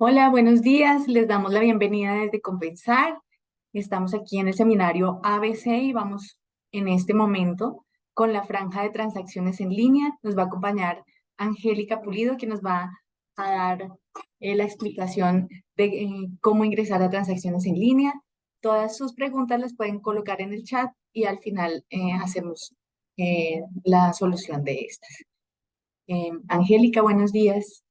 Hola, buenos días. Les damos la bienvenida desde Compensar. Estamos aquí en el seminario ABC y vamos en este momento con la franja de transacciones en línea. Nos va a acompañar Angélica Pulido, que nos va a dar la explicación de cómo ingresar a transacciones en línea. Todas sus preguntas las pueden colocar en el chat y al final hacemos la solución de estas. Angélica, buenos días.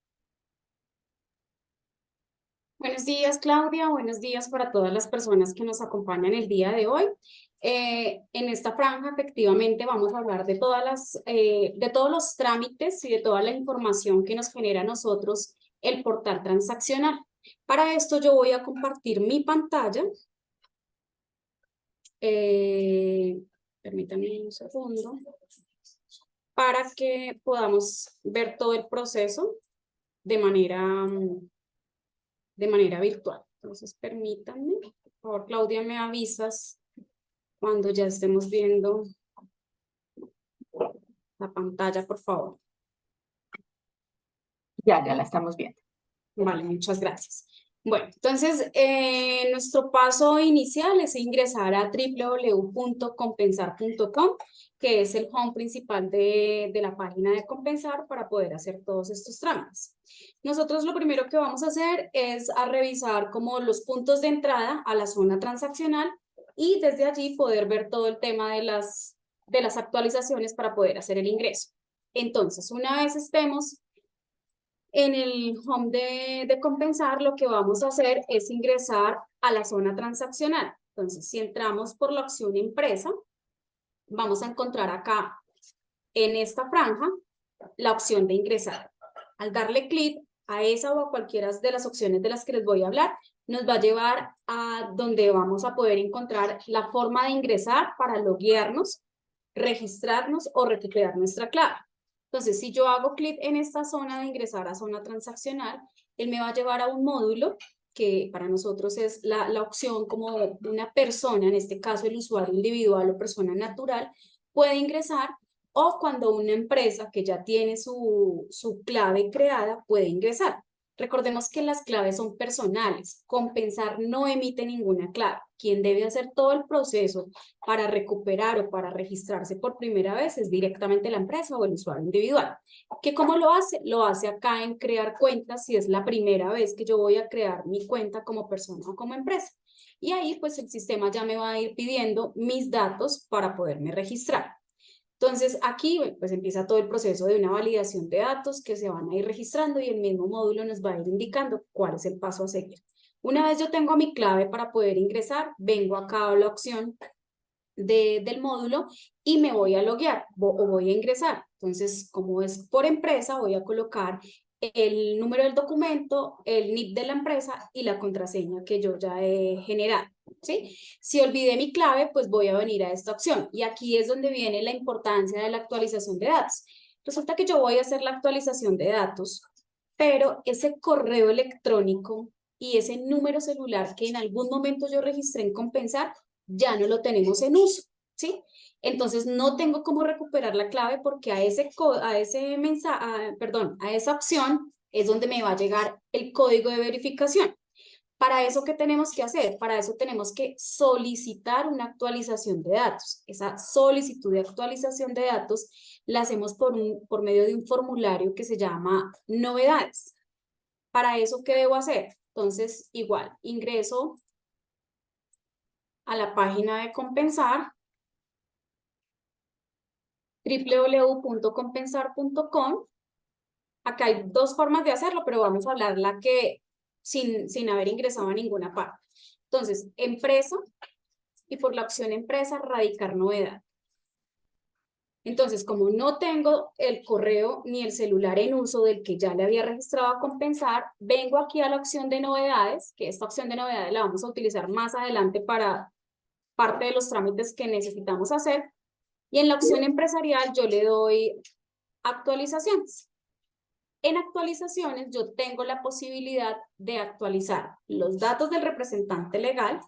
Buenos días, Claudia. Buenos días para todas las personas que nos acompañan el día de hoy. En esta franja, efectivamente, vamos a hablar de de todos los trámites y de toda la información que nos genera a nosotros el portal transaccional. Para esto, yo voy a compartir mi pantalla. Eh, Permítanme un segundo para que podamos ver todo el proceso de manera virtual. Entonces, permítanme, por favor, Claudia, me avisas cuando ya estemos viendo la pantalla, por favor. Ya la estamos viendo. Vale, muchas gracias. Bueno, entonces, nuestro paso inicial es ingresar a www.compensar.com, que es el home principal de la página de Compensar para poder hacer todos estos trámites. Nosotros lo primero que vamos a hacer es a revisar como los puntos de entrada a la zona transaccional y desde allí poder ver todo el tema de las actualizaciones para poder hacer el ingreso. Entonces, una vez estemos en el home de Compensar, lo que vamos a hacer es ingresar a la zona transaccional. Entonces, si entramos por la opción empresa, vamos a encontrar acá en esta franja la opción de ingresar. Al darle clic a esa o a cualquiera de las opciones de las que les voy a hablar, nos va a llevar a donde vamos a poder encontrar la forma de ingresar para loguearnos, registrarnos o recuperar nuestra clave. Entonces, si yo hago clic en esta zona de ingresar a zona transaccional, él me va a llevar a un módulo que para nosotros es la opción como una persona, en este caso el usuario individual o persona natural, puede ingresar, o cuando una empresa que ya tiene su clave creada puede ingresar. Recordemos que las claves son personales. Compensar no emite ninguna clave. Quien debe hacer todo el proceso para recuperar o para registrarse por primera vez es directamente la empresa o el usuario individual. ¿Que cómo lo hace? Lo hace acá en crear cuentas si es la primera vez que yo voy a crear mi cuenta como persona o como empresa. Y ahí pues el sistema ya me va a ir pidiendo mis datos para poderme registrar. Entonces aquí pues empieza todo el proceso de una validación de datos que se van a ir registrando y el mismo módulo nos va a ir indicando cuál es el paso a seguir. Una vez yo tengo mi clave para poder ingresar, vengo acá a la opción del módulo y me voy a loguear o voy a ingresar. Entonces, como es por empresa, voy a colocar el número del documento, el NIP de la empresa y la contraseña que yo ya he generado. ¿Sí? Si olvidé mi clave, pues voy a venir a esta opción. Y aquí es donde viene la importancia de la actualización de datos. Resulta que yo voy a hacer la actualización de datos, pero ese correo electrónico y ese número celular que en algún momento yo registré en Compensar, ya no lo tenemos en uso, ¿sí? Entonces no tengo cómo recuperar la clave porque a ese mensaje, perdón, a esa opción es donde me va a llegar el código de verificación. Para eso, ¿qué tenemos que hacer? Para eso tenemos que solicitar una actualización de datos. Esa solicitud de actualización de datos la hacemos por medio de un formulario que se llama novedades. Para eso, ¿qué debo hacer? Entonces, igual, ingreso a la página de Compensar, www.compensar.com. Acá hay dos formas de hacerlo, pero vamos a hablar la que sin haber ingresado a ninguna parte. Entonces, empresa, y por la opción empresa, radicar novedad. Entonces, como no tengo el correo ni el celular en uso del que ya le había registrado a Compensar, vengo aquí a la opción de novedades, que esta opción de novedades la vamos a utilizar más adelante para parte de los trámites que necesitamos hacer. Y en la opción empresarial yo le doy actualizaciones. En actualizaciones yo tengo la posibilidad de actualizar los datos del representante legal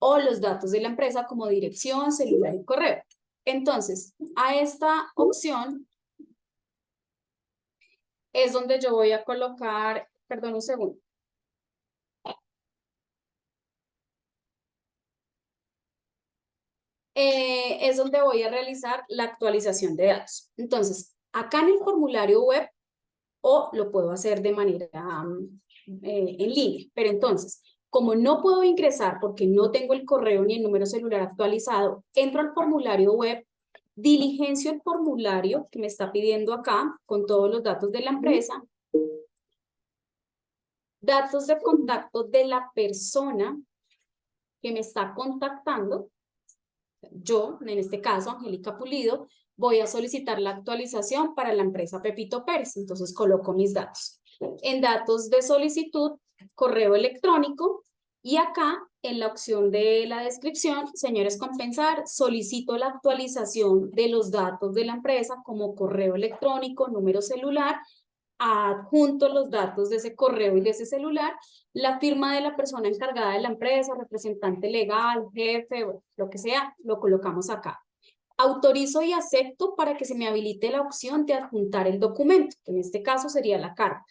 o los datos de la empresa como dirección, celular y correo. Entonces, a esta opción es donde yo voy a colocar, perdón un segundo, es donde voy a realizar la actualización de datos. Entonces, acá en el formulario web, o lo puedo hacer de manera en línea. Pero entonces, como no puedo ingresar porque no tengo el correo ni el número celular actualizado, entro al formulario web, diligencio el formulario que me está pidiendo acá con todos los datos de la empresa, datos de contacto de la persona que me está contactando. Yo, en este caso, Angélica Pulido, voy a solicitar la actualización para la empresa Pepito Pérez. Entonces coloco mis datos. En datos de solicitud, correo electrónico, y acá en la opción de la descripción, señores compensar, solicito la actualización de los datos de la empresa como correo electrónico, número celular, adjunto los datos de ese correo y de ese celular, la firma de la persona encargada de la empresa, representante legal, jefe, bueno, lo que sea, lo colocamos acá. Autorizo y acepto para que se me habilite la opción de adjuntar el documento, que en este caso sería la carta.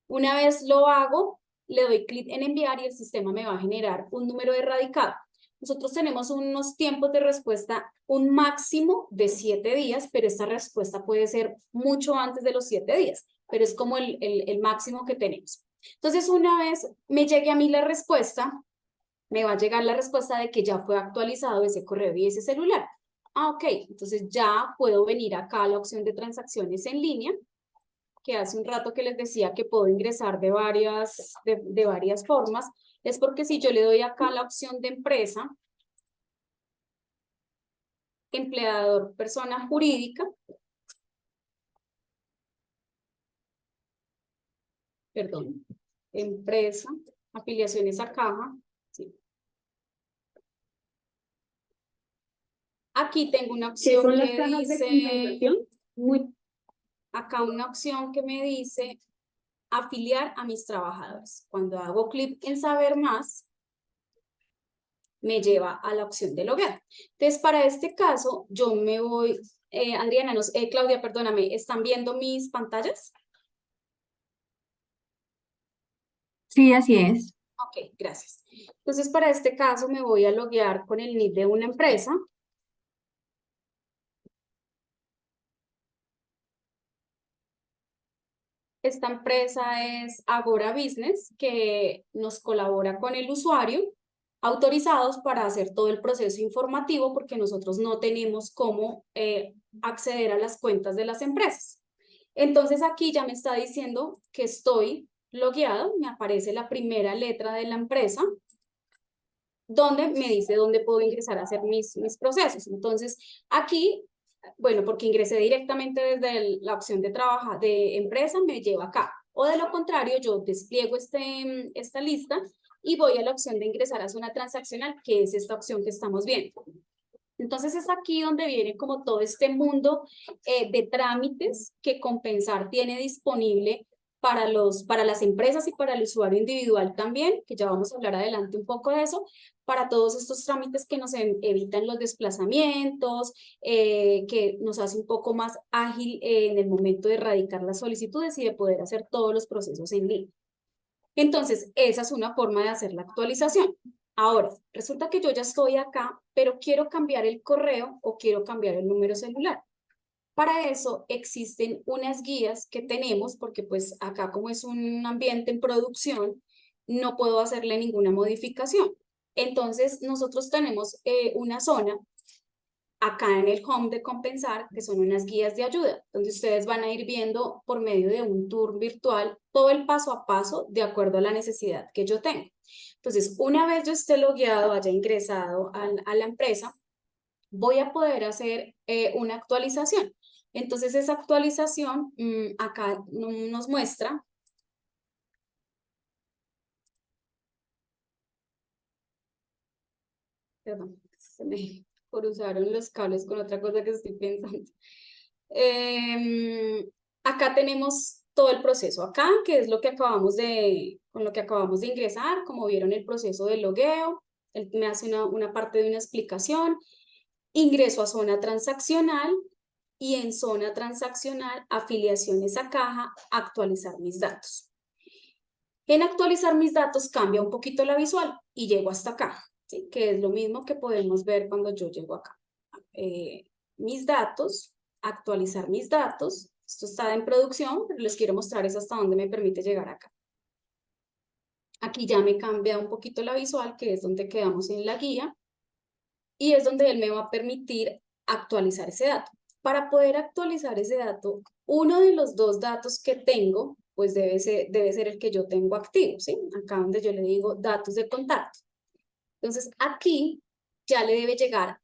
Una vez lo hago, le doy clic en enviar y el sistema me va a generar un número de radicado. Nosotros tenemos unos tiempos de respuesta, un máximo de 7 días, pero esta respuesta puede ser mucho antes de los 7 días, pero es como el máximo que tenemos. Entonces, una vez me llegue a mí la respuesta, me va a llegar la respuesta de que ya fue actualizado ese correo y ese celular. Ok, entonces ya puedo venir acá a la opción de transacciones en línea, que hace un rato que les decía que puedo ingresar de varias formas, es porque si yo le doy acá la opción de empresa, empleador, persona jurídica, perdón, empresa, afiliaciones a caja, sí. Aquí tengo una opción son las que cajas de dice, compensación? acá una opción que me dice afiliar a mis trabajadores. Cuando hago clic en saber más, me lleva a la opción de loguear. Entonces, para este caso, yo me voy, Adriana, Claudia, perdóname, ¿están viendo mis pantallas? Sí, así es. Ok, gracias. Entonces, para este caso, me voy a loguear con el NID de una empresa. Esta empresa es Agora Business, que nos colabora con el usuario, autorizados para hacer todo el proceso informativo, porque nosotros no tenemos cómo acceder a las cuentas de las empresas. Entonces aquí ya me está diciendo que estoy logueado, me aparece la primera letra de la empresa, donde me dice dónde puedo ingresar a hacer mis procesos. Entonces aquí, bueno, porque ingresé directamente desde la opción de empresa, me lleva acá. O de lo contrario, yo despliego esta lista y voy a la opción de ingresar a zona transaccional, que es esta opción que estamos viendo. Entonces es aquí donde viene como todo este mundo de trámites que Compensar tiene disponible para las empresas y para el usuario individual también, que ya vamos a hablar adelante un poco de eso, para todos estos trámites que nos evitan los desplazamientos, que nos hace un poco más ágil en el momento de erradicar las solicitudes y de poder hacer todos los procesos en línea. Entonces, esa es una forma de hacer la actualización. Ahora, resulta que yo ya estoy acá, pero quiero cambiar el correo o quiero cambiar el número celular. Para eso existen unas guías que tenemos, porque pues acá como es un ambiente en producción, no puedo hacerle ninguna modificación. Entonces, nosotros tenemos una zona acá en el home de Compensar, que son unas guías de ayuda, donde ustedes van a ir viendo por medio de un tour virtual todo el paso a paso de acuerdo a la necesidad que yo tengo. Entonces, una vez yo esté logueado, haya ingresado a la empresa, voy a poder hacer una actualización. Entonces, esa actualización acá nos muestra. Perdón, se me cruzaron los cables con otra cosa que estoy pensando. Acá tenemos todo el proceso acá, que es lo que con lo que acabamos de ingresar, como vieron el proceso del logueo, él me hace una parte de una explicación, ingreso a zona transaccional y en zona transaccional, afiliaciones a caja, actualizar mis datos. En actualizar mis datos cambia un poquito la visual y llego hasta acá, ¿sí? Que es lo mismo que podemos ver cuando yo llego acá. mis datos, actualizar mis datos. Esto está en producción, pero les quiero mostrar es hasta dónde me permite llegar acá. Aquí ya me cambia un poquito la visual, que es donde quedamos en la guía, y es donde él me va a permitir actualizar ese dato. Para poder actualizar ese dato, uno de los dos datos que tengo, pues debe ser el que yo tengo activo, ¿sí? Acá donde yo le digo datos de contacto. Entonces, aquí ya le debe llegar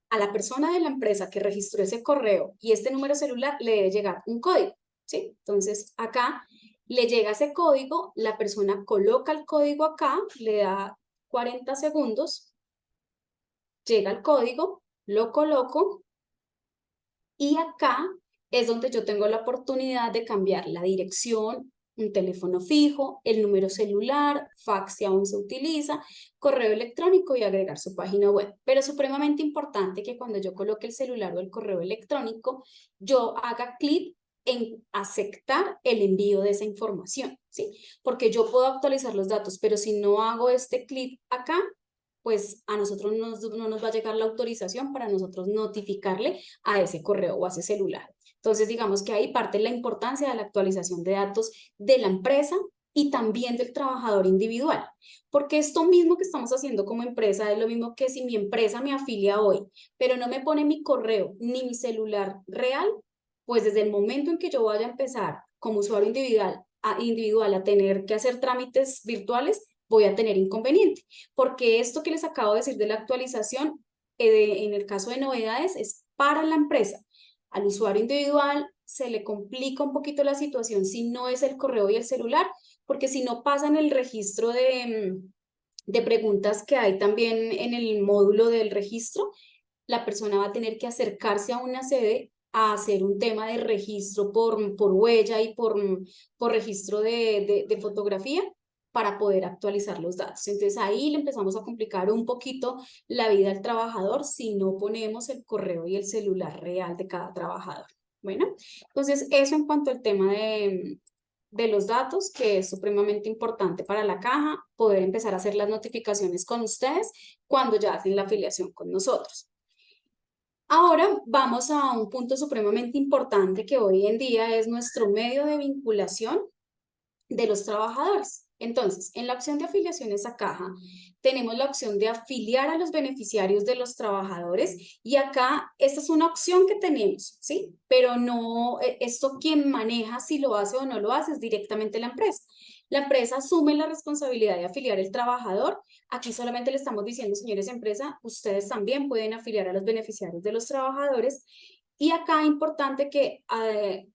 a la persona de la empresa que registró ese correo y este número celular, le debe llegar un código, ¿sí? Entonces, acá le llega ese código, la persona coloca el código acá, le da 40 segundos, llega el código, lo coloco y acá es donde yo tengo la oportunidad de cambiar la dirección, un teléfono fijo, el número celular, fax si aún se utiliza, correo electrónico y agregar su página web. Pero es supremamente importante que cuando yo coloque el celular o el correo electrónico, yo haga clic en aceptar el envío de esa información, ¿sí? Porque yo puedo actualizar los datos, pero si no hago este clic acá, pues a nosotros no nos va a llegar la autorización para nosotros notificarle a ese correo o a ese celular. Entonces, digamos que ahí parte la importancia de la actualización de datos de la empresa y también del trabajador individual. Porque esto mismo que estamos haciendo como empresa es lo mismo que si mi empresa me afilia hoy, pero no me pone mi correo ni mi celular real, pues desde el momento en que yo vaya a empezar como usuario individual a tener que hacer trámites virtuales, voy a tener inconveniente. Porque esto que les acabo de decir de la actualización, en el caso de novedades, es para la empresa. Al usuario individual se le complica un poquito la situación si no es el correo y el celular, porque si no pasa en el registro de preguntas que hay también en el módulo del registro, la persona va a tener que acercarse a una sede a hacer un tema de registro por huella y por registro de fotografía para poder actualizar los datos. Entonces ahí le empezamos a complicar un poquito la vida al trabajador si no ponemos el correo y el celular real de cada trabajador. Bueno, entonces eso en cuanto al tema de los datos, que es supremamente importante para la caja, poder empezar a hacer las notificaciones con ustedes cuando ya hacen la afiliación con nosotros. Ahora vamos a un punto supremamente importante que hoy en día es nuestro medio de vinculación de los trabajadores. Entonces, en la opción de afiliaciones a caja, tenemos la opción de afiliar a los beneficiarios de los trabajadores y acá esta es una opción que tenemos, ¿sí? Pero no, esto quien maneja si lo hace o no lo hace es directamente la empresa. La empresa asume la responsabilidad de afiliar el trabajador. Aquí solamente le estamos diciendo, señores empresa, ustedes también pueden afiliar a los beneficiarios de los trabajadores. Y acá importante que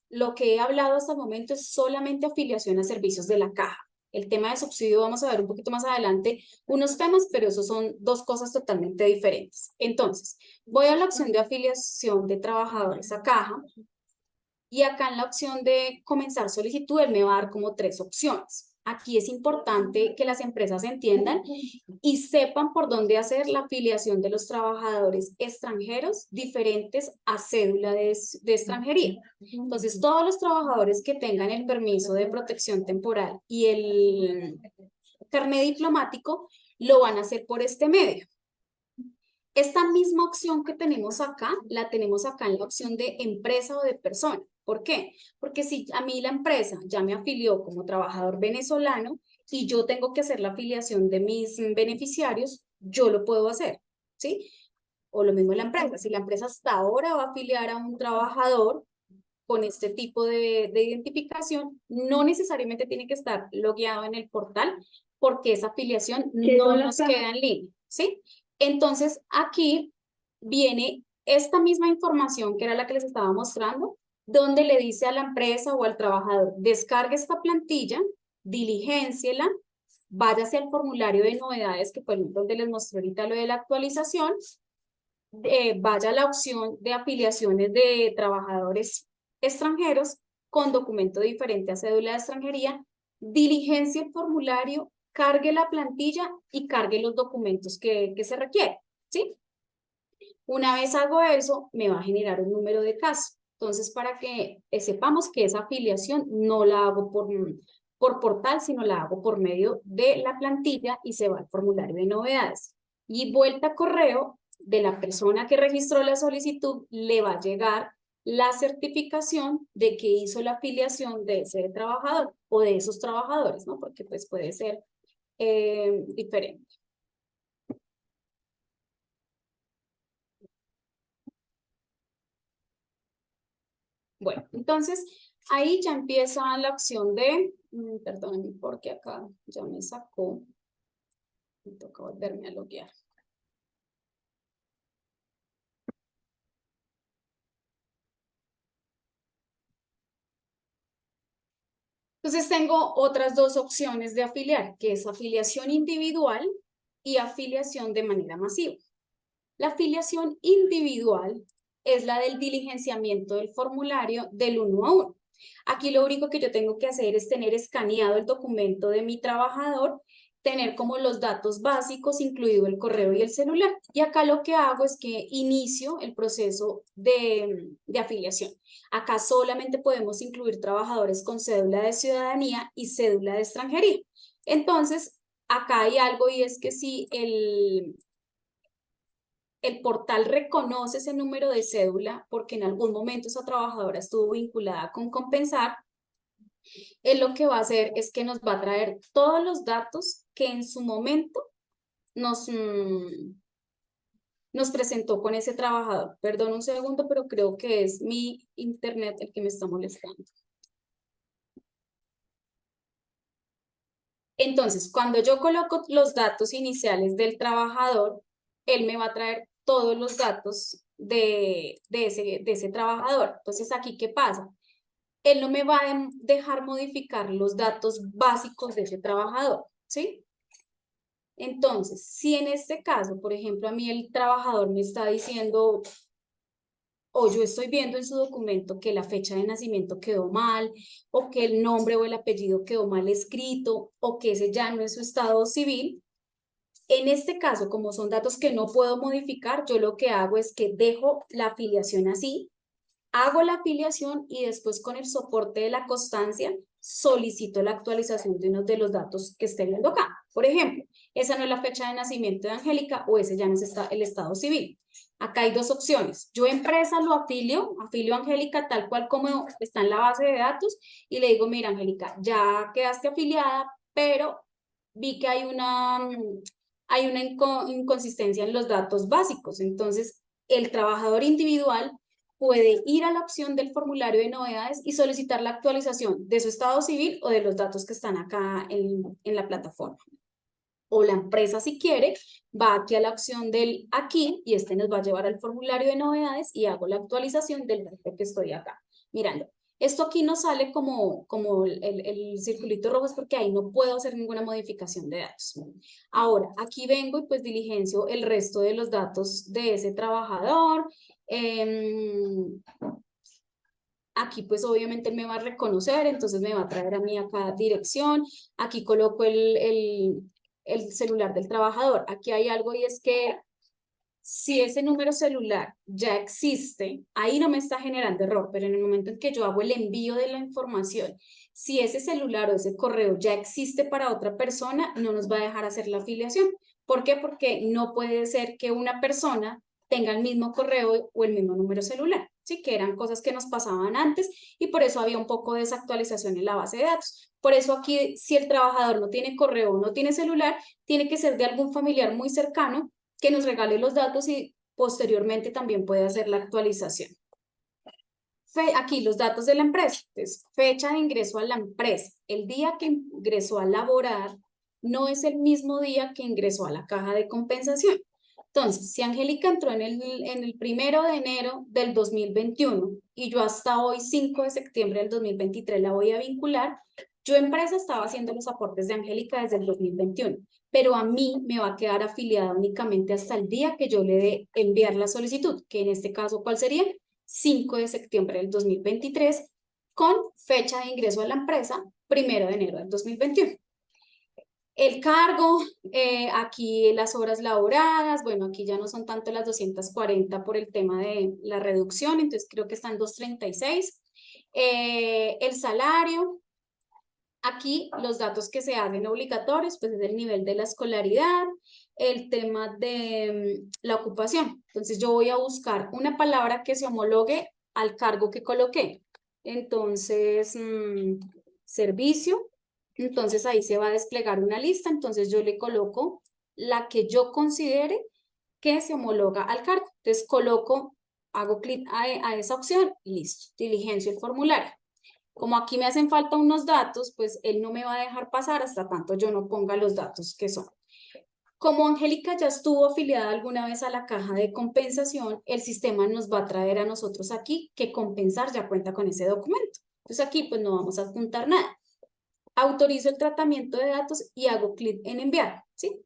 lo que he hablado hasta el momento es solamente afiliación a servicios de la caja. El tema de subsidio vamos a ver un poquito más adelante unos temas, pero esos son dos cosas totalmente diferentes. Entonces, voy a la opción de afiliación de trabajadores a caja y acá en la opción de comenzar solicitud, él me va a dar como tres opciones. Aquí es importante que las empresas entiendan y sepan por dónde hacer la afiliación de los trabajadores extranjeros diferentes a cédula de extranjería. Entonces, todos los trabajadores que tengan el permiso de protección temporal y el carnet diplomático lo van a hacer por este medio. Esta misma opción que tenemos acá, la tenemos acá en la opción de empresa o de persona. ¿Por qué? Porque si a mí la empresa ya me afilió como trabajador venezolano y yo tengo que hacer la afiliación de mis beneficiarios, yo lo puedo hacer, ¿sí? O lo mismo la empresa. Si la empresa hasta ahora va a afiliar a un trabajador con este tipo de identificación, no necesariamente tiene que estar logueado en el portal porque esa afiliación no nos queda en línea, ¿sí? Entonces, aquí viene esta misma información que era la que les estaba mostrando, donde le dice a la empresa o al trabajador, descargue esta plantilla, diligénciela, váyase al formulario de novedades, que fue donde les mostré ahorita lo de la actualización, vaya a la opción de afiliaciones de trabajadores extranjeros con documento diferente a cédula de extranjería, diligencia el formulario, cargue la plantilla y cargue los documentos que se requieren, ¿sí? Una vez hago eso, me va a generar un número de caso. Entonces, para que sepamos que esa afiliación no la hago por portal, sino la hago por medio de la plantilla y se va al formulario de novedades. Y vuelta a correo, de la persona que registró la solicitud le va a llegar la certificación de que hizo la afiliación de ese trabajador o de esos trabajadores, ¿no? Porque pues puede ser diferente. Bueno, entonces ahí ya empieza la opción de, perdón, porque acá ya me sacó, me toca volverme a loguear. Entonces tengo otras dos opciones de afiliar, que es afiliación individual y afiliación de manera masiva. La afiliación individual es la del diligenciamiento del formulario del 1 a 1. Aquí lo único que yo tengo que hacer es tener escaneado el documento de mi trabajador, tener como los datos básicos, incluido el correo y el celular. Y acá lo que hago es que inicio el proceso de afiliación. Acá solamente podemos incluir trabajadores con cédula de ciudadanía y cédula de extranjería. Entonces, acá hay algo y es que si el portal reconoce ese número de cédula porque en algún momento esa trabajadora estuvo vinculada con Compensar, él lo que va a hacer es que nos va a traer todos los datos que en su momento nos, nos presentó con ese trabajador. Perdón un segundo, pero creo que es mi internet el que me está molestando. Entonces, cuando yo coloco los datos iniciales del trabajador, él me va a traer todos los datos de ese trabajador. Entonces, aquí, ¿qué pasa? Él no me va a dejar modificar los datos básicos de ese trabajador, ¿sí? Entonces, si en este caso, por ejemplo, a mí el trabajador me está diciendo, o yo estoy viendo en su documento que la fecha de nacimiento quedó mal, o que el nombre o el apellido quedó mal escrito, o que ese ya no es su estado civil, en este caso, como son datos que no puedo modificar, yo lo que hago es que dejo la afiliación así, hago la afiliación y después con el soporte de la constancia solicito la actualización de uno de los datos que esté viendo acá. Por ejemplo, esa no es la fecha de nacimiento de Angélica o ese ya no es el estado civil. Acá hay dos opciones. Yo empresa lo afilio a Angélica tal cual como está en la base de datos y le digo, mira Angélica, ya quedaste afiliada, pero vi que hay una inconsistencia en los datos básicos. Entonces, el trabajador individual puede ir a la opción del formulario de novedades y solicitar la actualización de su estado civil o de los datos que están acá en la plataforma. O la empresa, si quiere, va aquí a la opción del aquí y este nos va a llevar al formulario de novedades y hago la actualización del dato que estoy acá mirando. Esto aquí no sale como el circulito rojo, es porque ahí no puedo hacer ninguna modificación de datos. Ahora, aquí vengo y pues diligencio el resto de los datos de ese trabajador. Aquí pues obviamente él me va a reconocer, entonces me va a traer a mí acá dirección. Aquí coloco el celular del trabajador. Aquí hay algo y es que si ese número celular ya existe, ahí no me está generando error, pero en el momento en que yo hago el envío de la información, si ese celular o ese correo ya existe para otra persona, no nos va a dejar hacer la afiliación. ¿Por qué? Porque no puede ser que una persona tenga el mismo correo o el mismo número celular, ¿sí? Que eran cosas que nos pasaban antes y por eso había un poco de desactualización en la base de datos. Por eso aquí, si el trabajador no tiene correo o no tiene celular, tiene que ser de algún familiar muy cercano que nos regale los datos y posteriormente también puede hacer la actualización. Aquí los datos de la empresa. Entonces, fecha de ingreso a la empresa. El día que ingresó a laborar no es el mismo día que ingresó a la caja de compensación. Entonces, si Angélica entró en el 1 de enero del 2021 y yo hasta hoy, 5 de septiembre del 2023, la voy a vincular, yo empresa estaba haciendo los aportes de Angélica desde el 2021, pero a mí me va a quedar afiliada únicamente hasta el día que yo le dé enviar la solicitud, que en este caso, ¿cuál sería? 5 de septiembre del 2023, con fecha de ingreso a la empresa, 1 de enero del 2021. El cargo, aquí las horas laboradas, bueno, aquí ya no son tanto las 240 por el tema de la reducción, entonces creo que están 236. El salario, Aquí los datos que se hacen obligatorios, pues es el nivel de la escolaridad, el tema de la ocupación. Entonces yo voy a buscar una palabra que se homologue al cargo que coloqué. Entonces, servicio. Entonces ahí se va a desplegar una lista. Entonces yo le coloco la que yo considere que se homologa al cargo. Entonces coloco, hago clic a esa opción y listo. Diligencio el formulario. Como aquí me hacen falta unos datos, pues él no me va a dejar pasar hasta tanto yo no ponga los datos que son. Como Angélica ya estuvo afiliada alguna vez a la caja de compensación, el sistema nos va a traer a nosotros aquí que compensar ya cuenta con ese documento. Entonces aquí pues no vamos a adjuntar nada. Autorizo el tratamiento de datos y hago clic en enviar, ¿sí?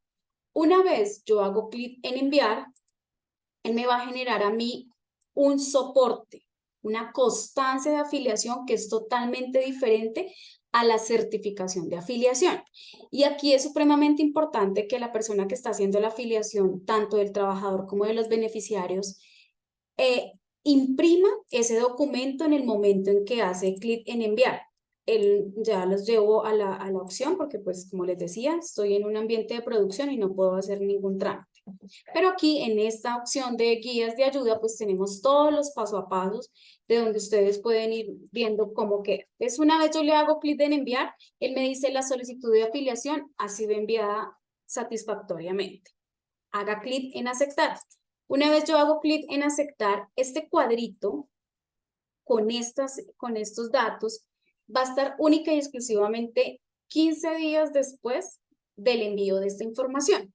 Una vez yo hago clic en enviar, él me va a generar a mí un soporte, una constancia de afiliación que es totalmente diferente a la certificación de afiliación. Y aquí es supremamente importante que la persona que está haciendo la afiliación, tanto del trabajador como de los beneficiarios, imprima ese documento en el momento en que hace clic en enviar. Ya los llevo a la opción porque, pues, como les decía, estoy en un ambiente de producción y no puedo hacer ningún trámite. Pero aquí en esta opción de guías de ayuda, pues tenemos todos los paso a pasos de donde ustedes pueden ir viendo cómo queda. Entonces, una vez yo le hago clic en enviar, él me dice la solicitud de afiliación ha sido enviada satisfactoriamente. Haga clic en aceptar. Una vez yo hago clic en aceptar, este cuadrito con estos datos va a estar única y exclusivamente 15 días después del envío de esta información.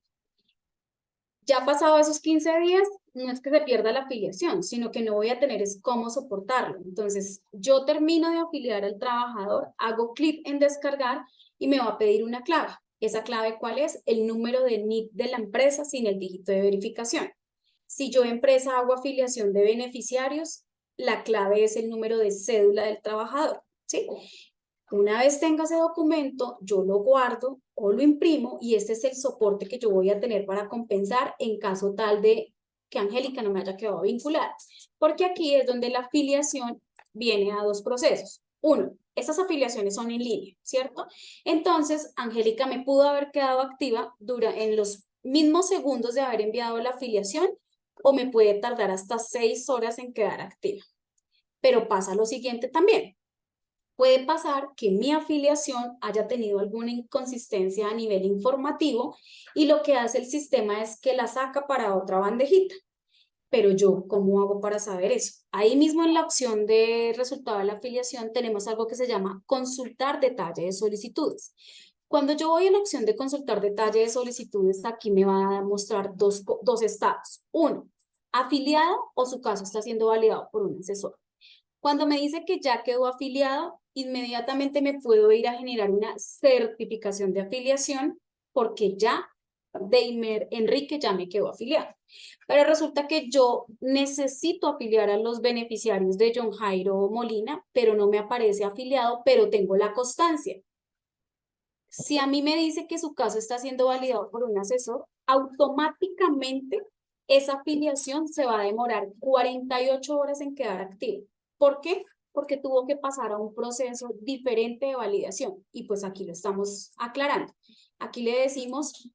Ya pasado esos 15 días, no es que se pierda la afiliación, sino que no voy a tener es cómo soportarlo. Entonces, yo termino de afiliar al trabajador, hago clic en descargar y me va a pedir una clave. ¿Esa clave cuál es? El número de NIP de la empresa sin el dígito de verificación. Si yo empresa hago afiliación de beneficiarios, la clave es el número de cédula del trabajador, ¿sí? Una vez tenga ese documento, yo lo guardo o lo imprimo y este es el soporte que yo voy a tener para compensar en caso tal de que Angélica no me haya quedado vinculada. Porque aquí es donde la afiliación viene a dos procesos. Uno, estas afiliaciones son en línea, ¿cierto? Entonces, Angélica me pudo haber quedado activa en los mismos segundos de haber enviado la afiliación o me puede tardar hasta 6 horas en quedar activa. Pero pasa lo siguiente también. Puede pasar que mi afiliación haya tenido alguna inconsistencia a nivel informativo y lo que hace el sistema es que la saca para otra bandejita. Pero yo, ¿cómo hago para saber eso? Ahí mismo en la opción de resultado de la afiliación tenemos algo que se llama consultar detalle de solicitudes. Cuando yo voy a la opción de consultar detalle de solicitudes, aquí me va a mostrar dos estados. Uno, afiliado o su caso está siendo validado por un asesor. Cuando me dice que ya quedó afiliado, inmediatamente me puedo ir a generar una certificación de afiliación porque ya Deimer Enrique ya me quedó afiliado. Pero resulta que yo necesito afiliar a los beneficiarios de John Jairo Molina, pero no me aparece afiliado, pero tengo la constancia. Si a mí me dice que su caso está siendo validado por un asesor, automáticamente esa afiliación se va a demorar 48 horas en quedar activa. ¿Por qué? Porque tuvo que pasar a un proceso diferente de validación. Y pues aquí lo estamos aclarando. Aquí le decimos,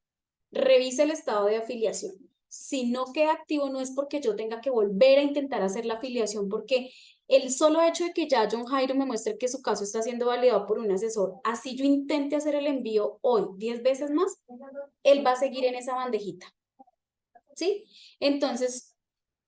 revise el estado de afiliación. Si no queda activo, no es porque yo tenga que volver a intentar hacer la afiliación, porque el solo hecho de que ya John Jairo me muestre que su caso está siendo validado por un asesor, así yo intente hacer el envío hoy 10 veces más, él va a seguir en esa bandejita. ¿Sí? Entonces,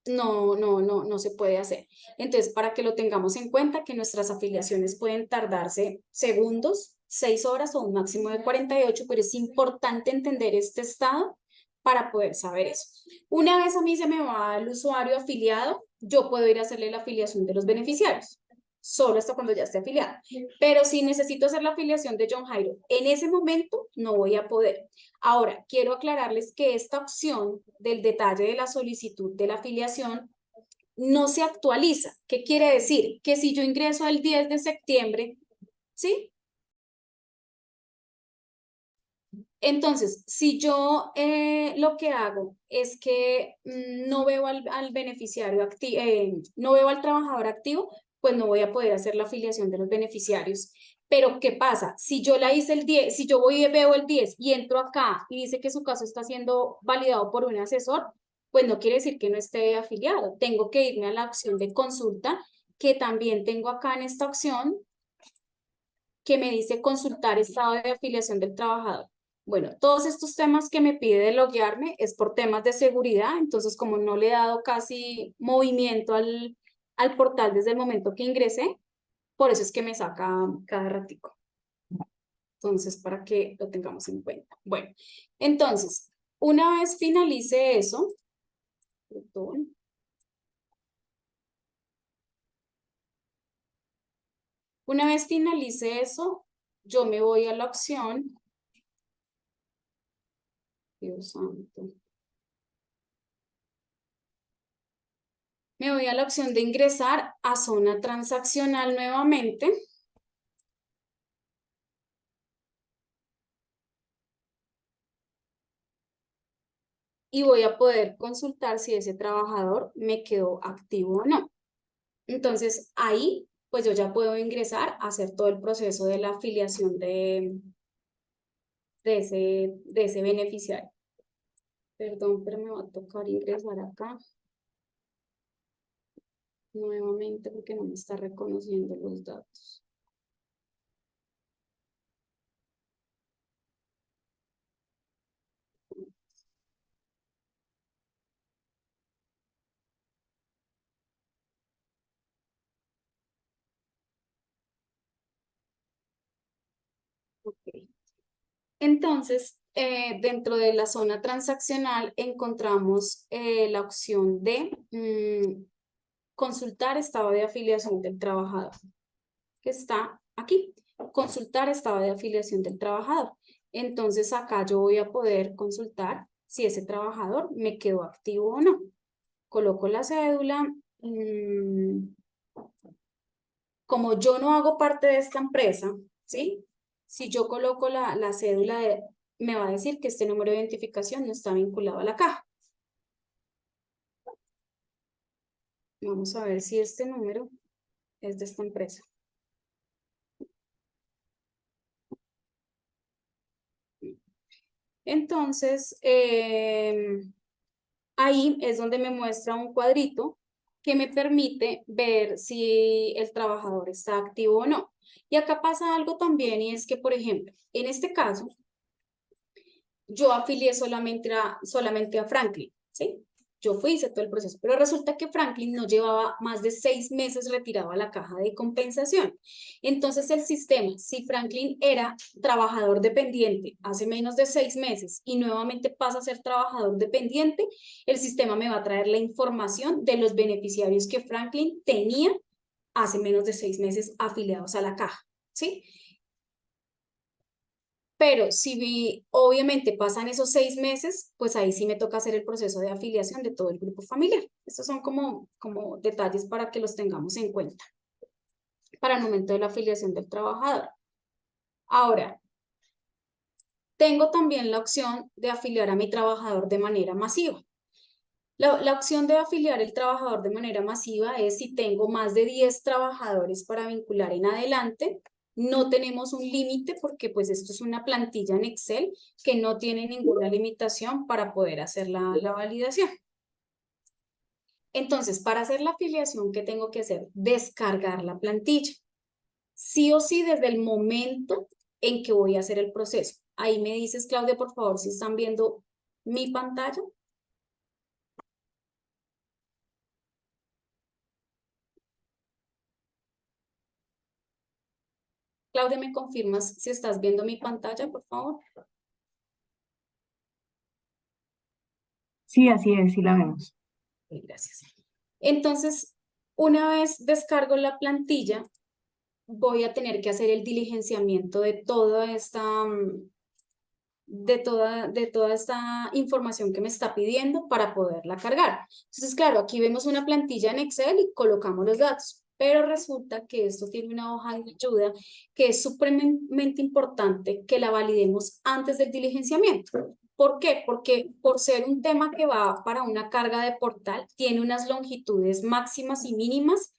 no se puede hacer. Entonces, para que lo tengamos en cuenta, que nuestras afiliaciones pueden tardarse segundos, 6 horas o un máximo de 48, pero es importante entender este estado para poder saber eso. Una vez a mí se me va el usuario afiliado, yo puedo ir a hacerle la afiliación de los beneficiarios, solo hasta cuando ya esté afiliado. Pero si necesito hacer la afiliación de John Jairo, en ese momento no voy a poder. Ahora, quiero aclararles que esta opción del detalle de la solicitud de la afiliación no se actualiza. ¿Qué quiere decir? Que si yo ingreso el 10 de septiembre, ¿sí? Entonces, si yo lo que hago es que no veo al beneficiario activo, no veo al trabajador activo, pues no voy a poder hacer la afiliación de los beneficiarios. Pero ¿qué pasa? Si yo la hice el 10, si yo voy y veo el 10 y entro acá y dice que su caso está siendo validado por un asesor, pues no quiere decir que no esté afiliado. Tengo que irme a la opción de consulta, que también tengo acá en esta opción, que me dice consultar estado de afiliación del trabajador. Bueno, todos estos temas que me pide de loguearme es por temas de seguridad, entonces como no le he dado casi movimiento al portal desde el momento que ingresé, por eso es que me saca cada ratico. Entonces, para que lo tengamos en cuenta. Bueno, entonces, una vez finalice eso, perdón, una vez finalice eso, yo me voy a la opción, Dios santo, me voy a la opción de ingresar a zona transaccional nuevamente. Y voy a poder consultar si ese trabajador me quedó activo o no. Entonces, ahí, pues yo ya puedo ingresar a hacer todo el proceso de la afiliación de ese beneficiario. Perdón, pero me va a tocar ingresar acá nuevamente porque no me está reconociendo los datos. Okay. Entonces, dentro de la zona transaccional encontramos la opción de consultar estado de afiliación del trabajador, que está aquí, consultar estado de afiliación del trabajador. Entonces acá yo voy a poder consultar si ese trabajador me quedó activo o no. Coloco la cédula. Como yo no hago parte de esta empresa, ¿sí? Si yo coloco la cédula, me va a decir que este número de identificación no está vinculado a la caja. Vamos a ver si este número es de esta empresa. Entonces, ahí es donde me muestra un cuadrito que me permite ver si el trabajador está activo o no. Y acá pasa algo también, y es que, por ejemplo, en este caso, yo afilié solamente a Franklin, ¿sí? Yo fui, hice todo el proceso, pero resulta que Franklin no llevaba más de 6 meses retirado a la caja de compensación. Entonces el sistema, si Franklin era trabajador dependiente hace menos de 6 meses y nuevamente pasa a ser trabajador dependiente, el sistema me va a traer la información de los beneficiarios que Franklin tenía hace menos de 6 meses afiliados a la caja, ¿sí? Pero si obviamente pasan esos 6 meses, pues ahí sí me toca hacer el proceso de afiliación de todo el grupo familiar. Estos son como detalles para que los tengamos en cuenta para el momento de la afiliación del trabajador. Ahora, tengo también la opción de afiliar a mi trabajador de manera masiva. La opción de afiliar el trabajador de manera masiva es si tengo más de 10 trabajadores para vincular en adelante. No tenemos un límite porque pues esto es una plantilla en Excel que no tiene ninguna limitación para poder hacer la validación. Entonces, para hacer la afiliación, ¿qué tengo que hacer? Descargar la plantilla. Sí o sí desde el momento en que voy a hacer el proceso. Ahí me dices, Claudia, por favor, si están viendo mi pantalla. Claudia, ¿me confirmas si estás viendo mi pantalla, por favor? Sí, así es, sí la vemos. Ok, gracias. Entonces, una vez descargo la plantilla, voy a tener que hacer el diligenciamiento de toda esta, de toda esta información que me está pidiendo para poderla cargar. Entonces, claro, aquí vemos una plantilla en Excel y colocamos los datos, pero resulta que esto tiene una hoja de ayuda que es supremamente importante que la validemos antes del diligenciamiento. ¿Por qué? Porque por ser un tema que va para una carga de portal, tiene unas longitudes máximas y mínimas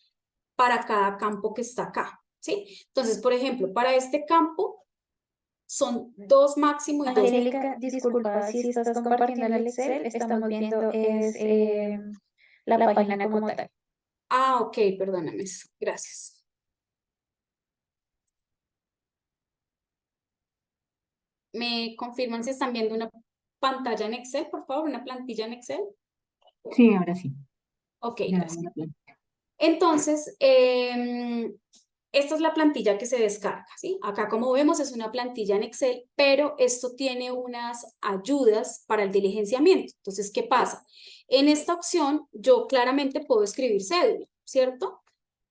para cada campo que está acá. ¿sí? Entonces, por ejemplo, para este campo son 2 máximo y 2. Angélica, disculpa si estás compartiendo el Excel, estamos viendo es la página como tal. Ah, ok, perdóname, gracias. ¿Me confirman si están viendo una pantalla en Excel, por favor? ¿Una plantilla en Excel? Sí, ahora sí. Ok, Ya gracias. vemos la plantilla. Entonces, esta es la plantilla que se descarga, ¿sí? Acá, como vemos, es una plantilla en Excel, pero esto tiene unas ayudas para el diligenciamiento. Entonces, ¿qué pasa? En esta opción, yo claramente puedo escribir cédula, ¿cierto?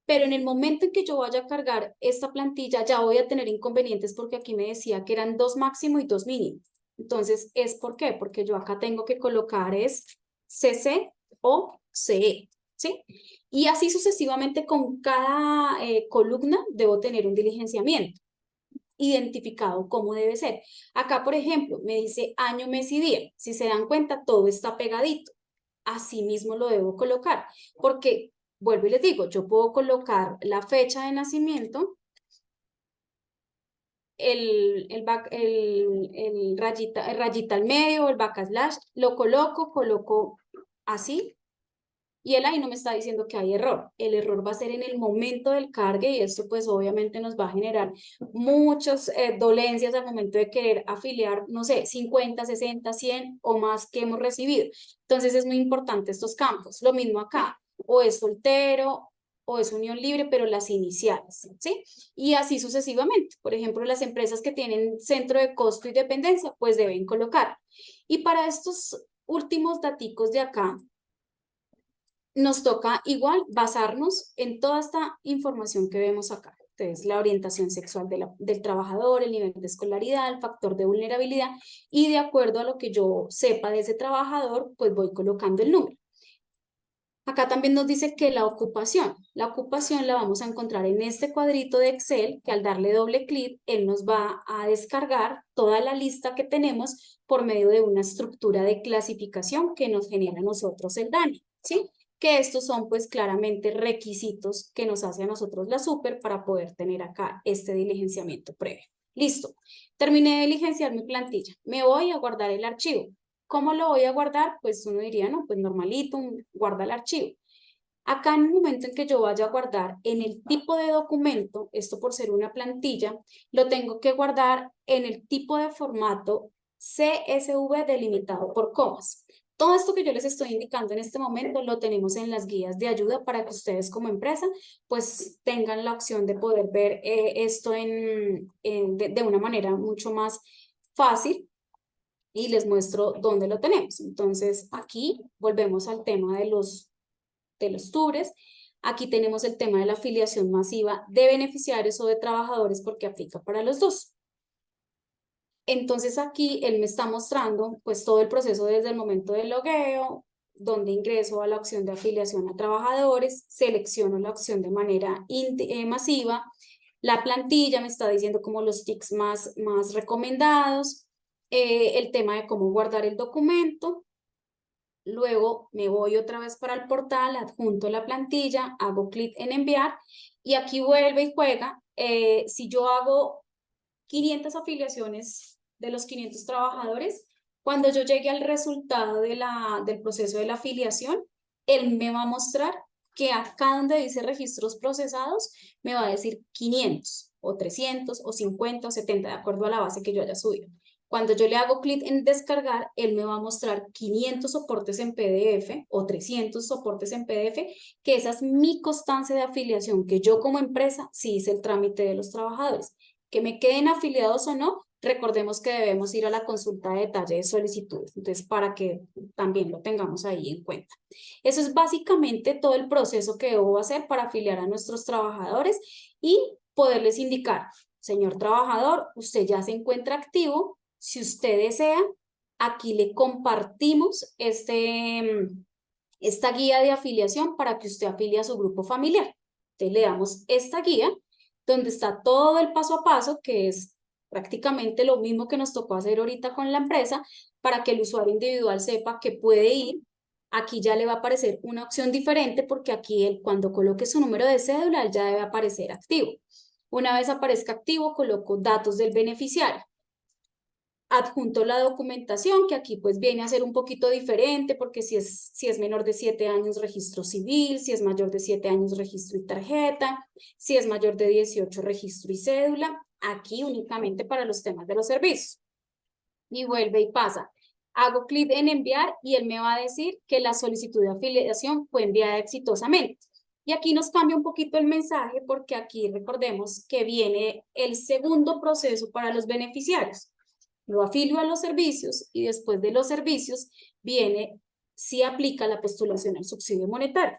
Pero en el momento en que yo vaya a cargar esta plantilla, ya voy a tener inconvenientes porque aquí me decía que eran 2 máximo y 2 mínimo. Entonces, ¿es por qué? Porque yo acá tengo que colocar es CC o CE, ¿sí? Y así sucesivamente con cada columna debo tener un diligenciamiento identificado como debe ser. Acá, por ejemplo, me dice año, mes y día. Si se dan cuenta, todo está pegadito. Así mismo lo debo colocar, porque, vuelvo y les digo, yo puedo colocar la fecha de nacimiento, el rayita al medio, el backslash, lo coloco así, y él ahí no me está diciendo que hay error. El error va a ser en el momento del cargue y esto pues obviamente nos va a generar muchas dolencias al momento de querer afiliar, no sé, 50, 60, 100 o más que hemos recibido. Entonces es muy importante estos campos. Lo mismo acá, o es soltero o es unión libre, pero las iniciales, ¿sí? Y así sucesivamente. Por ejemplo, las empresas que tienen centro de costo y dependencia, pues deben colocar. Y para estos últimos daticos de acá, nos toca igual basarnos en toda esta información que vemos acá. Entonces, la orientación sexual del trabajador, el nivel de escolaridad, el factor de vulnerabilidad, y de acuerdo a lo que yo sepa de ese trabajador, pues voy colocando el número. Acá también nos dice que la ocupación la vamos a encontrar en este cuadrito de Excel, que al darle doble clic, él nos va a descargar toda la lista que tenemos por medio de una estructura de clasificación que nos genera a nosotros el DANE, ¿sí? Que estos son pues claramente requisitos que nos hace a nosotros la super para poder tener acá este diligenciamiento previo. Listo, terminé de diligenciar mi plantilla, me voy a guardar el archivo. ¿Cómo lo voy a guardar? Pues uno diría, no, pues normalito, guarda el archivo. Acá en el momento en que yo vaya a guardar en el tipo de documento, esto por ser una plantilla, lo tengo que guardar en el tipo de formato CSV delimitado por comas. Todo esto que yo les estoy indicando en este momento lo tenemos en las guías de ayuda para que ustedes como empresa pues tengan la opción de poder ver esto de una manera mucho más fácil y les muestro dónde lo tenemos. Entonces, aquí volvemos al tema de los tubres. Aquí tenemos el tema de la afiliación masiva de beneficiarios o de trabajadores porque aplica para los dos. Entonces, aquí él me está mostrando pues todo el proceso desde el momento del logueo, donde ingreso a la opción de afiliación a trabajadores, selecciono la opción de manera masiva, la plantilla me está diciendo como los tics más recomendados, el tema de cómo guardar el documento. Luego me voy otra vez para el portal, adjunto la plantilla, hago clic en enviar y aquí vuelve y juega. Si yo hago 500 afiliaciones de los 500 trabajadores, cuando yo llegue al resultado del proceso de la afiliación, él me va a mostrar que acá donde dice registros procesados, me va a decir 500 o 300 o 50 o 70, de acuerdo a la base que yo haya subido. Cuando yo le hago clic en descargar, él me va a mostrar 500 soportes en PDF o 300 soportes en PDF, que esa es mi constancia de afiliación, que yo como empresa sí hice el trámite de los trabajadores. Que me queden afiliados o no, recordemos que debemos ir a la consulta de detalle de solicitudes, entonces para que también lo tengamos ahí en cuenta. Eso es básicamente todo el proceso que debo hacer para afiliar a nuestros trabajadores y poderles indicar, señor trabajador, usted ya se encuentra activo, si usted desea, aquí le compartimos esta guía de afiliación para que usted afilie a su grupo familiar. Entonces le damos esta guía donde está todo el paso a paso, que es prácticamente lo mismo que nos tocó hacer ahorita con la empresa, para que el usuario individual sepa que puede ir. Aquí ya le va a aparecer una opción diferente porque aquí él, cuando coloque su número de cédula, él ya debe aparecer activo. Una vez aparezca activo, coloco datos del beneficiario. Adjunto la documentación, que aquí pues viene a ser un poquito diferente, porque si es menor de 7 años, registro civil; si es mayor de 7 años, registro y tarjeta; si es mayor de 18, registro y cédula. Aquí únicamente para los temas de los servicios. Y vuelve y pasa. Hago clic en enviar y él me va a decir que la solicitud de afiliación fue enviada exitosamente. Y aquí nos cambia un poquito el mensaje, porque aquí recordemos que viene el segundo proceso para los beneficiarios. Lo afilio a los servicios y después de los servicios viene si aplica la postulación al subsidio monetario.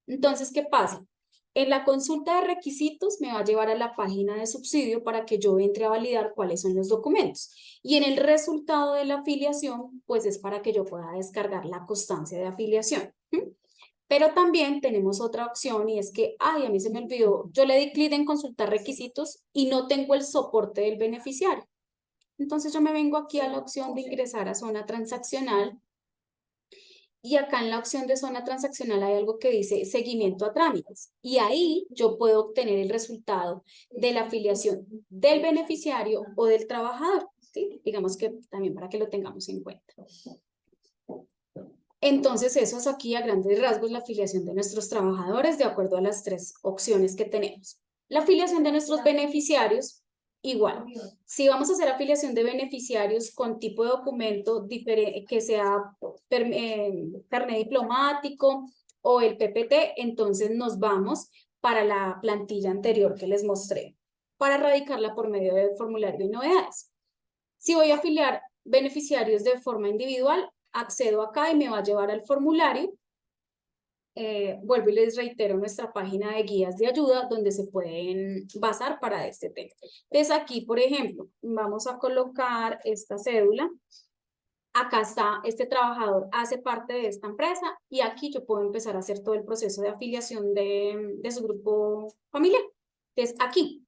Entonces, ¿qué pasa? En la consulta de requisitos me va a llevar a la página de subsidio para que yo entre a validar cuáles son los documentos. Y en el resultado de la afiliación, pues es para que yo pueda descargar la constancia de afiliación. Pero también tenemos otra opción, y es que, ay, a mí se me olvidó, yo le di clic en consultar requisitos y no tengo el soporte del beneficiario. Entonces yo me vengo aquí a la opción de ingresar a zona transaccional, y acá en la opción de zona transaccional hay algo que dice seguimiento a trámites, y ahí yo puedo obtener el resultado de la afiliación del beneficiario o del trabajador, ¿sí? Digamos que también para que lo tengamos en cuenta. Entonces eso es aquí a grandes rasgos la afiliación de nuestros trabajadores de acuerdo a las 3 opciones que tenemos. La afiliación de nuestros beneficiarios, igual. Si vamos a hacer afiliación de beneficiarios con tipo de documento diferente, que sea carnet diplomático o el PPT, entonces nos vamos para la plantilla anterior que les mostré, para radicarla por medio del formulario de novedades. Si voy a afiliar beneficiarios de forma individual, accedo acá y me va a llevar al formulario. Vuelvo y les reitero nuestra página de guías de ayuda donde se pueden basar para este tema. Entonces aquí, por ejemplo, vamos a colocar esta cédula. Acá está, este trabajador hace parte de esta empresa y aquí yo puedo empezar a hacer todo el proceso de afiliación de su grupo familiar. Entonces aquí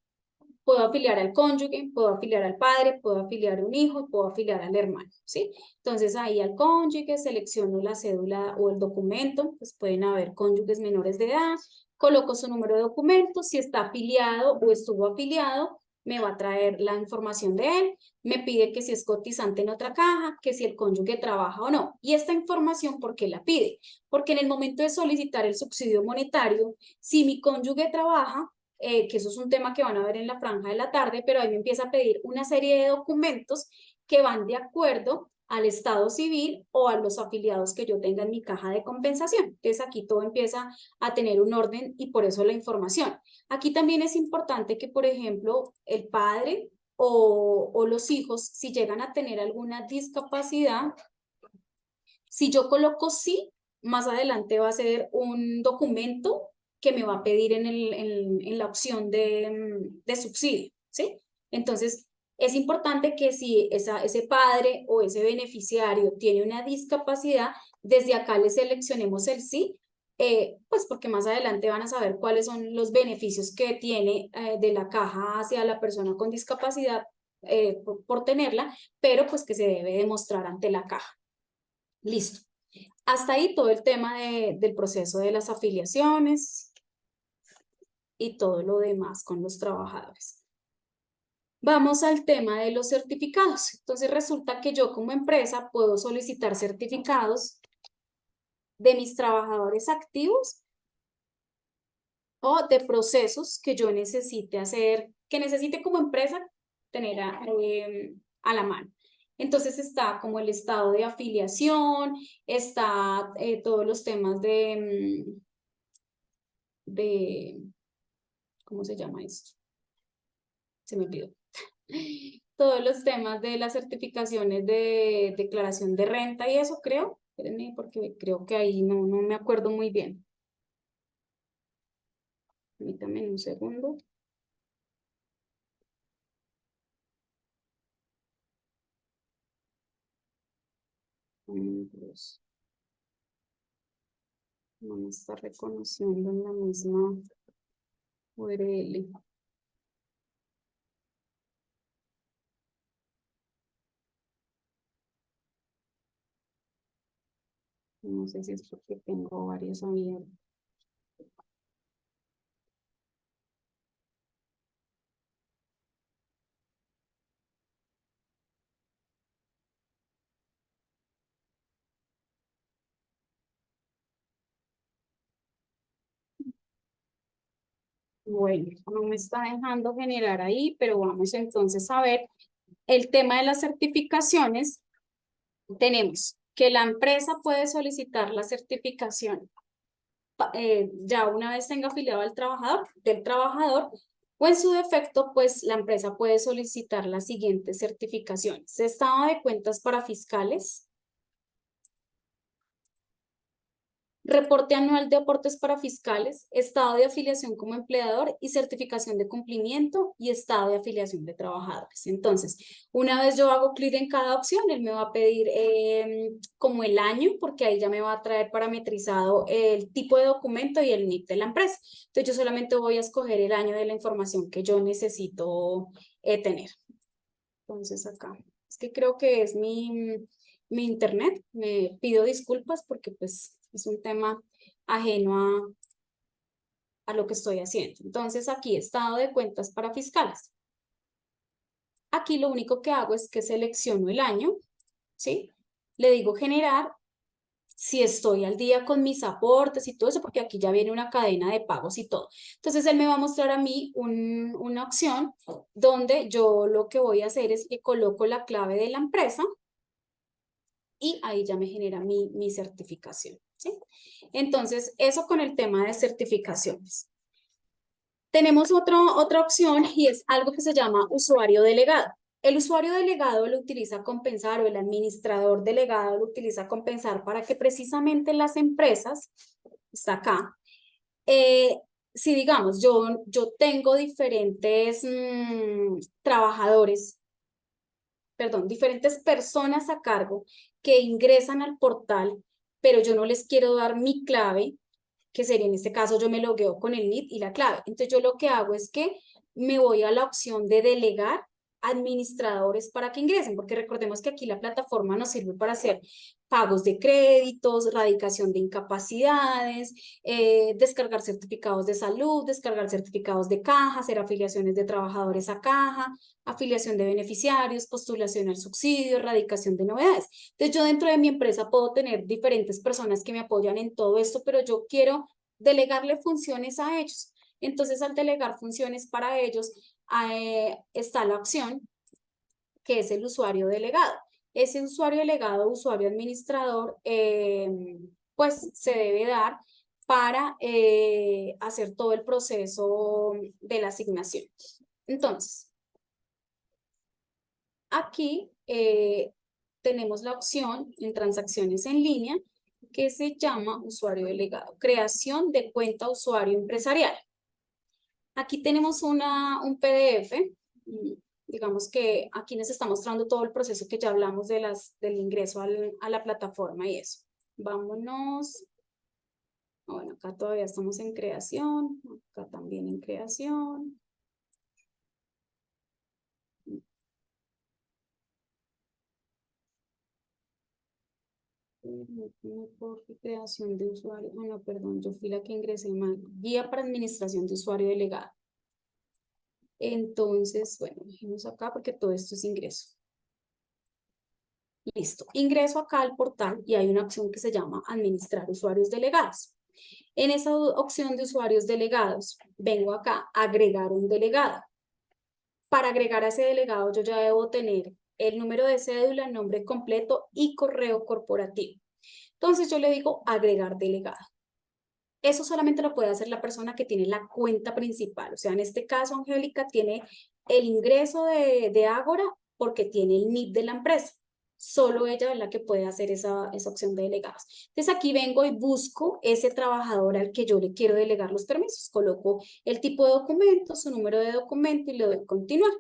puedo afiliar al cónyuge, puedo afiliar al padre, puedo afiliar a un hijo, puedo afiliar al hermano, ¿sí? Entonces ahí al cónyuge selecciono la cédula o el documento, pues pueden haber cónyuges menores de edad, coloco su número de documento, si está afiliado o estuvo afiliado, me va a traer la información de él, me pide que si es cotizante en otra caja, que si el cónyuge trabaja o no. Y esta información, ¿por qué la pide? Porque en el momento de solicitar el subsidio monetario, si mi cónyuge trabaja, que eso es un tema que van a ver en la franja de la tarde, pero ahí me empieza a pedir una serie de documentos que van de acuerdo al estado civil o a los afiliados que yo tenga en mi caja de compensación. Entonces aquí todo empieza a tener un orden y por eso la información. Aquí también es importante que, por ejemplo, el padre o los hijos, si llegan a tener alguna discapacidad, si yo coloco sí, más adelante va a ser un documento que me va a pedir en la opción de subsidio, ¿sí? Entonces, es importante que si ese padre o ese beneficiario tiene una discapacidad, desde acá le seleccionemos el sí, pues porque más adelante van a saber cuáles son los beneficios que tiene de la caja hacia la persona con discapacidad por tenerla, pero pues que se debe demostrar ante la caja. Listo. Hasta ahí todo el tema del proceso de las afiliaciones y todo lo demás con los trabajadores. Vamos al tema de los certificados. Entonces resulta que yo como empresa puedo solicitar certificados de mis trabajadores activos o de procesos que yo necesite hacer, que necesite como empresa tener a la mano. Entonces está como el estado de afiliación, está todos los temas de, ¿cómo se llama esto? Se me olvidó. Todos los temas de las certificaciones de declaración de renta y eso, creo. Espérenme, porque creo que ahí no me acuerdo muy bien. Permítanme un segundo. Pues, no me está reconociendo en la misma URL. No sé si es porque tengo varios abiertos. Bueno, no me está dejando generar ahí, pero vamos entonces a ver el tema de las certificaciones. Tenemos que la empresa puede solicitar la certificación ya una vez tenga afiliado al del trabajador, o en su defecto, pues la empresa puede solicitar las siguientes certificaciones: estado de cuentas para fiscales, reporte anual de aportes para fiscales, estado de afiliación como empleador y certificación de cumplimiento y estado de afiliación de trabajadores. Entonces, una vez yo hago clic en cada opción, él me va a pedir como el año, porque ahí ya me va a traer parametrizado el tipo de documento y el NIP de la empresa. Entonces, yo solamente voy a escoger el año de la información que yo necesito tener. Entonces, acá, es que creo que es mi internet. Me pido disculpas porque pues es un tema ajeno a lo que estoy haciendo. Entonces aquí, estado de cuentas para fiscales. Aquí lo único que hago es que selecciono el año, ¿sí? Le digo generar, si estoy al día con mis aportes y todo eso, porque aquí ya viene una cadena de pagos y todo. Entonces él me va a mostrar a mí una opción donde yo lo que voy a hacer es que coloco la clave de la empresa y ahí ya me genera mi certificación, ¿sí? Entonces, eso con el tema de certificaciones. Tenemos otra opción y es algo que se llama usuario delegado. El usuario delegado lo utiliza Compensar, o el administrador delegado lo utiliza Compensar, para que precisamente las empresas, está acá, si digamos yo tengo diferentes diferentes personas a cargo que ingresan al portal, pero yo no les quiero dar mi clave, que sería en este caso yo me logueo con el NIP y la clave. Entonces yo lo que hago es que me voy a la opción de delegar administradores para que ingresen, porque recordemos que aquí la plataforma nos sirve para hacer pagos de créditos, radicación de incapacidades, descargar certificados de salud, descargar certificados de caja, hacer afiliaciones de trabajadores a caja, afiliación de beneficiarios, postulación al subsidio, radicación de novedades. Entonces yo dentro de mi empresa puedo tener diferentes personas que me apoyan en todo esto, pero yo quiero delegarle funciones a ellos. Entonces, al delegar funciones para ellos, está la opción que es el usuario delegado. Ese usuario delegado, usuario administrador, pues se debe dar para hacer todo el proceso de la asignación. Entonces, aquí tenemos la opción en transacciones en línea que se llama usuario delegado, creación de cuenta usuario empresarial. Aquí tenemos un PDF, digamos que aquí nos está mostrando todo el proceso que ya hablamos del ingreso a la plataforma y eso. Vámonos. Bueno, acá todavía estamos en creación, acá también en creación. Creación de usuario. Ah, no, perdón, yo fui la que ingresé mal. Guía para administración de usuario delegado. Entonces, bueno, dejemos acá porque todo esto es ingreso. Listo. Ingreso acá al portal y hay una opción que se llama administrar usuarios delegados. En esa opción de usuarios delegados, vengo acá a agregar un delegado. Para agregar a ese delegado, yo ya debo tener el número de cédula, el nombre completo y correo corporativo. Entonces yo le digo agregar delegado. Eso solamente lo puede hacer la persona que tiene la cuenta principal. O sea, en este caso, Angélica tiene el ingreso de Ágora porque tiene el NIP de la empresa. Solo ella es la que puede hacer esa opción de delegados. Entonces aquí vengo y busco ese trabajador al que yo le quiero delegar los permisos. Coloco el tipo de documento, su número de documento y le doy continuar.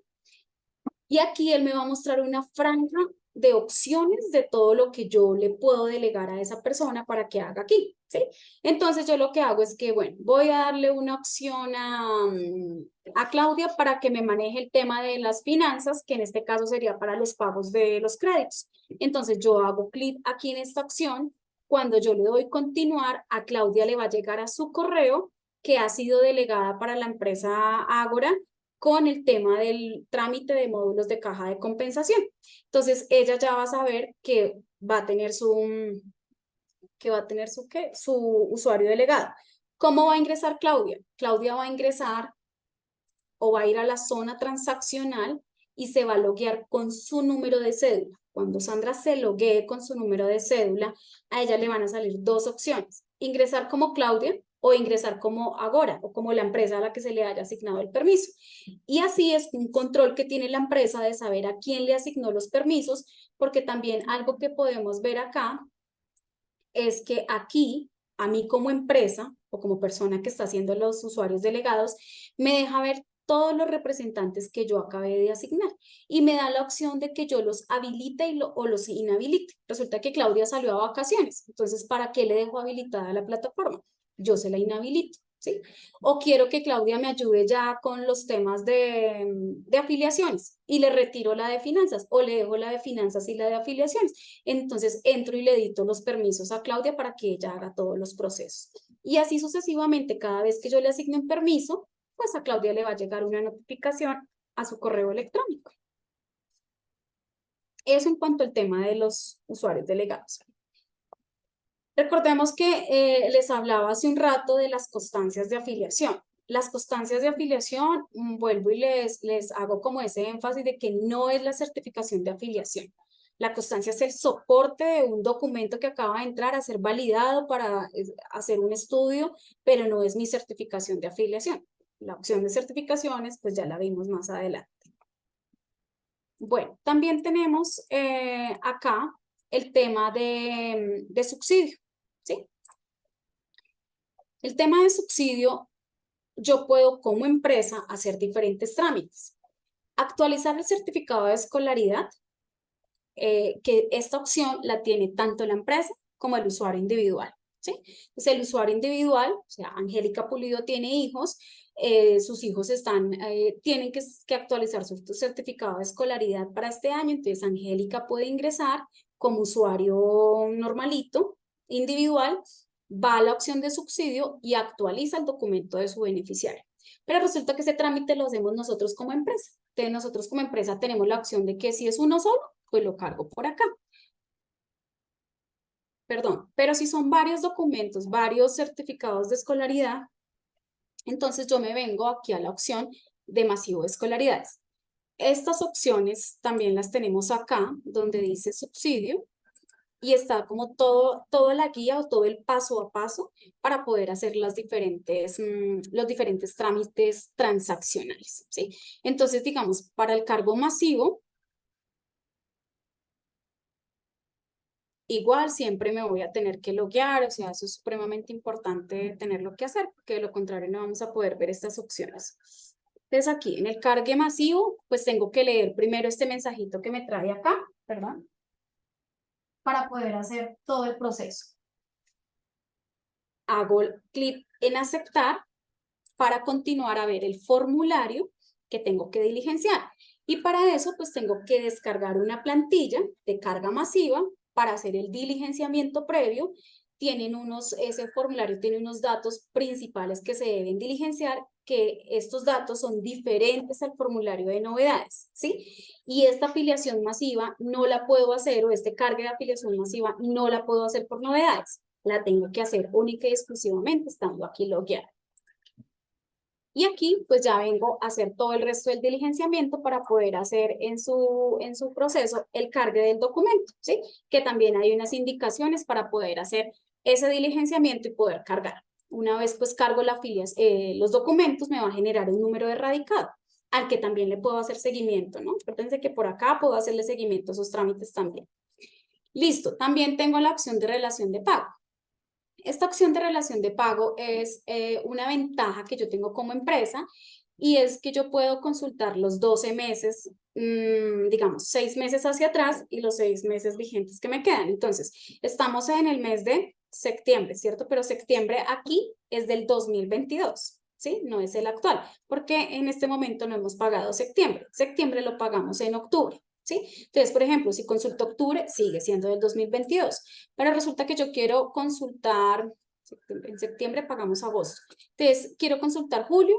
Y aquí él me va a mostrar una franja de opciones de todo lo que yo le puedo delegar a esa persona para que haga aquí, ¿sí? Entonces yo lo que hago es que, bueno, voy a darle una opción a Claudia para que me maneje el tema de las finanzas, que en este caso sería para los pagos de los créditos. Entonces yo hago clic aquí en esta opción. Cuando yo le doy continuar, a Claudia le va a llegar a su correo que ha sido delegada para la empresa Ágora con el tema del trámite de módulos de caja de compensación. Entonces, ella ya va a saber que va a tener su usuario delegado. ¿Cómo va a ingresar Claudia? Claudia va a ingresar o va a ir a la zona transaccional y se va a loguear con su número de cédula. Cuando Sandra se loguee con su número de cédula, a ella le van a salir dos opciones: ingresar como Claudia o ingresar como Agora o como la empresa a la que se le haya asignado el permiso. Y así es un control que tiene la empresa de saber a quién le asignó los permisos, porque también algo que podemos ver acá es que aquí, a mí como empresa o como persona que está haciendo los usuarios delegados, me deja ver todos los representantes que yo acabé de asignar y me da la opción de que yo los habilite o los inhabilite. Resulta que Claudia salió a vacaciones, entonces ¿para qué le dejo habilitada la plataforma? Yo se la inhabilito, ¿sí? O quiero que Claudia me ayude ya con los temas de afiliaciones y le retiro la de finanzas o le dejo la de finanzas y la de afiliaciones. Entonces entro y le edito los permisos a Claudia para que ella haga todos los procesos. Y así sucesivamente, cada vez que yo le asigne un permiso, pues a Claudia le va a llegar una notificación a su correo electrónico. Eso en cuanto al tema de los usuarios delegados. Recordemos que les hablaba hace un rato de las constancias de afiliación. Las constancias de afiliación, vuelvo y les hago como ese énfasis de que no es la certificación de afiliación. La constancia es el soporte de un documento que acaba de entrar a ser validado para hacer un estudio, pero no es mi certificación de afiliación. La opción de certificaciones, pues ya la vimos más adelante. Bueno, también tenemos acá el tema de subsidio, ¿sí? El tema de subsidio, yo puedo como empresa hacer diferentes trámites. Actualizar el certificado de escolaridad, que esta opción la tiene tanto la empresa como el usuario individual, ¿sí? Entonces el usuario individual, o sea, Angélica Pulido tiene hijos, sus hijos tienen que actualizar su certificado de escolaridad para este año, entonces Angélica puede ingresar como usuario normalito, individual, va a la opción de subsidio y actualiza el documento de su beneficiario. Pero resulta que ese trámite lo hacemos nosotros como empresa. Entonces nosotros como empresa tenemos la opción de que si es uno solo, pues lo cargo por acá. Perdón, pero si son varios documentos, varios certificados de escolaridad, entonces yo me vengo aquí a la opción de masivo de escolaridades. Estas opciones también las tenemos acá, donde dice subsidio, y está como toda la guía o todo el paso a paso para poder hacer los diferentes trámites transaccionales, ¿sí? Entonces, digamos, para el cargo masivo, igual siempre me voy a tener que loguear, o sea, eso es supremamente importante tenerlo que hacer, porque de lo contrario no vamos a poder ver estas opciones. Entonces aquí, en el cargue masivo, pues tengo que leer primero este mensajito que me trae acá, perdón, para poder hacer todo el proceso. Hago clic en aceptar para continuar a ver el formulario que tengo que diligenciar. Y para eso, pues tengo que descargar una plantilla de carga masiva para hacer el diligenciamiento previo. Ese formulario tiene unos datos principales que se deben diligenciar, que estos datos son diferentes al formulario de novedades, ¿sí? Y esta afiliación masiva no la puedo hacer, o este cargue de afiliación masiva no la puedo hacer por novedades. La tengo que hacer única y exclusivamente estando aquí logueada. Y aquí pues ya vengo a hacer todo el resto del diligenciamiento para poder hacer en su proceso el cargue del documento, ¿sí? Que también hay unas indicaciones para poder hacer ese diligenciamiento y poder cargar. Una vez pues cargo los documentos, me va a generar un número de radicado, al que también le puedo hacer seguimiento, ¿no? Acuérdense que por acá puedo hacerle seguimiento a esos trámites también. Listo, también tengo la opción de relación de pago. Esta opción de relación de pago es una ventaja que yo tengo como empresa, y es que yo puedo consultar los 12 meses, digamos, 6 meses hacia atrás y los 6 meses vigentes que me quedan. Entonces, estamos en el mes de septiembre, ¿cierto? Pero septiembre aquí es del 2022, ¿sí? No es el actual, porque en este momento no hemos pagado septiembre. Septiembre lo pagamos en octubre, ¿sí? Entonces, por ejemplo, si consulto octubre, sigue siendo del 2022, pero resulta que yo quiero consultar, en septiembre pagamos agosto, entonces quiero consultar julio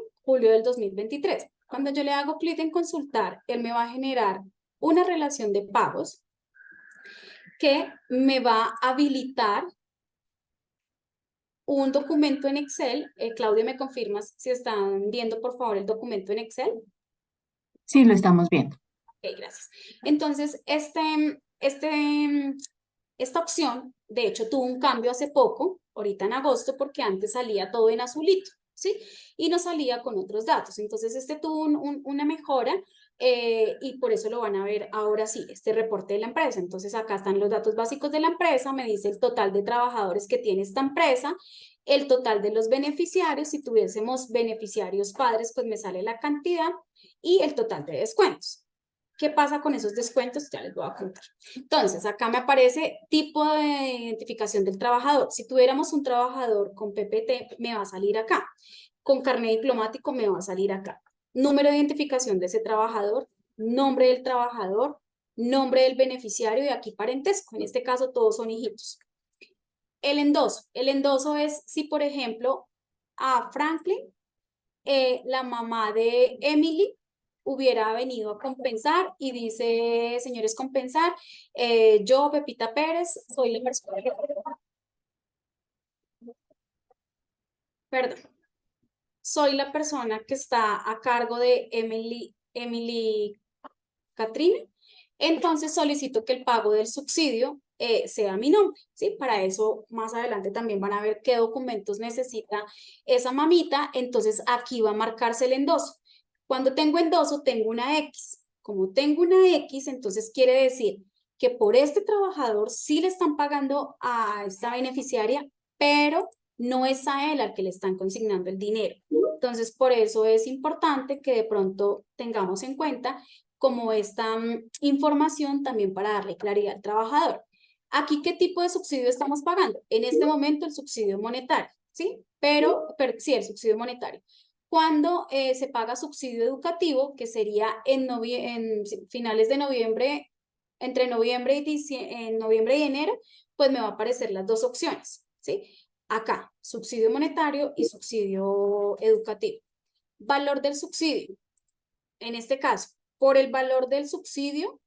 del 2023. Cuando yo le hago clic en consultar, él me va a generar una relación de pagos que me va a habilitar un documento en Excel. Claudia, ¿me confirmas si están viendo, por favor, el documento en Excel? Sí, lo estamos viendo. Ok, gracias. Entonces, esta opción, de hecho, tuvo un cambio hace poco, ahorita en agosto, porque antes salía todo en azulito, ¿sí? Y no salía con otros datos. Entonces, este tuvo una mejora y por eso lo van a ver ahora sí, este reporte de la empresa. Entonces, acá están los datos básicos de la empresa, me dice el total de trabajadores que tiene esta empresa, el total de los beneficiarios, si tuviésemos beneficiarios padres, pues me sale la cantidad y el total de descuentos. ¿Qué pasa con esos descuentos? Ya les voy a contar. Entonces, acá me aparece tipo de identificación del trabajador. Si tuviéramos un trabajador con PPT, me va a salir acá. Con carnet diplomático, me va a salir acá. Número de identificación de ese trabajador, nombre del trabajador, nombre del beneficiario y aquí parentesco. En este caso, todos son hijitos. El endoso. El endoso es si, por ejemplo, a Franklin, la mamá de Emily, hubiera venido a compensar y dice, señores, compensar, yo, Pepita Pérez, soy la persona que... Perdón, soy la persona que está a cargo de Emily Catrina, entonces solicito que el pago del subsidio sea mi nombre, ¿sí? Para eso más adelante también van a ver qué documentos necesita esa mamita, entonces aquí va a marcarse el endoso. Cuando tengo endoso, tengo una X. Como tengo una X, entonces quiere decir que por este trabajador sí le están pagando a esta beneficiaria, pero no es a él al que le están consignando el dinero. Entonces, por eso es importante que de pronto tengamos en cuenta como esta información también para darle claridad al trabajador. Aquí, ¿qué tipo de subsidio estamos pagando? En este momento el subsidio monetario, ¿sí? Pero sí, el subsidio monetario. Cuando se paga subsidio educativo, que sería en finales de noviembre, entre noviembre y enero, pues me va a aparecer las dos opciones, ¿sí? Acá, subsidio monetario y subsidio educativo. Valor del subsidio. En este caso, por el valor del subsidio,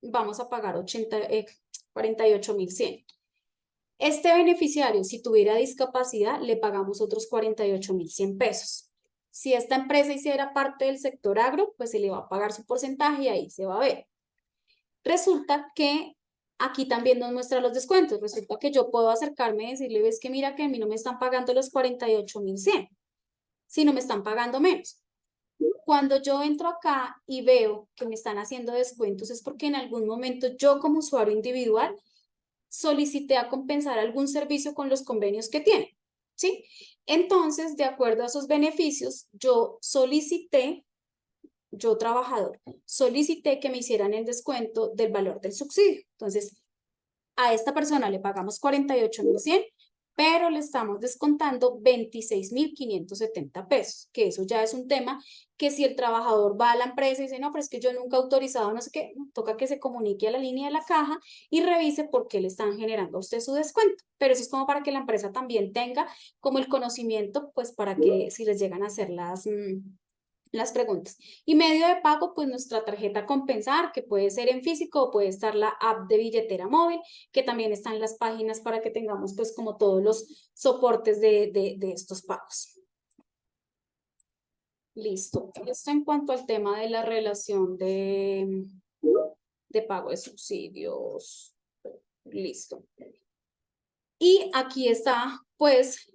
vamos a pagar 48.100. Este beneficiario, si tuviera discapacidad, le pagamos otros 48.100 pesos. Si esta empresa hiciera parte del sector agro, pues se le va a pagar su porcentaje y ahí se va a ver. Resulta que aquí también nos muestra los descuentos. Resulta que yo puedo acercarme y decirle, ves que mira que a mí no me están pagando los 48.100, sino me están pagando menos. Cuando yo entro acá y veo que me están haciendo descuentos es porque en algún momento yo como usuario individual solicité a compensar algún servicio con los convenios que tiene, ¿sí? Entonces, de acuerdo a esos beneficios, yo trabajador, solicité que me hicieran el descuento del valor del subsidio. Entonces, a esta persona le pagamos 48.100, pero le estamos descontando 26.570 pesos, que eso ya es un tema que si el trabajador va a la empresa y dice, no, pero es que yo nunca he autorizado, no sé qué, toca que se comunique a la línea de la caja y revise por qué le están generando a usted su descuento. Pero eso es como para que la empresa también tenga como el conocimiento, pues para que si les llegan a hacer las preguntas. Y medio de pago, pues nuestra tarjeta Compensar, que puede ser en físico o puede estar la app de billetera móvil, que también están las páginas para que tengamos pues como todos los soportes de estos pagos. Listo. Esto en cuanto al tema de la relación de pago de subsidios. Listo. Y aquí está pues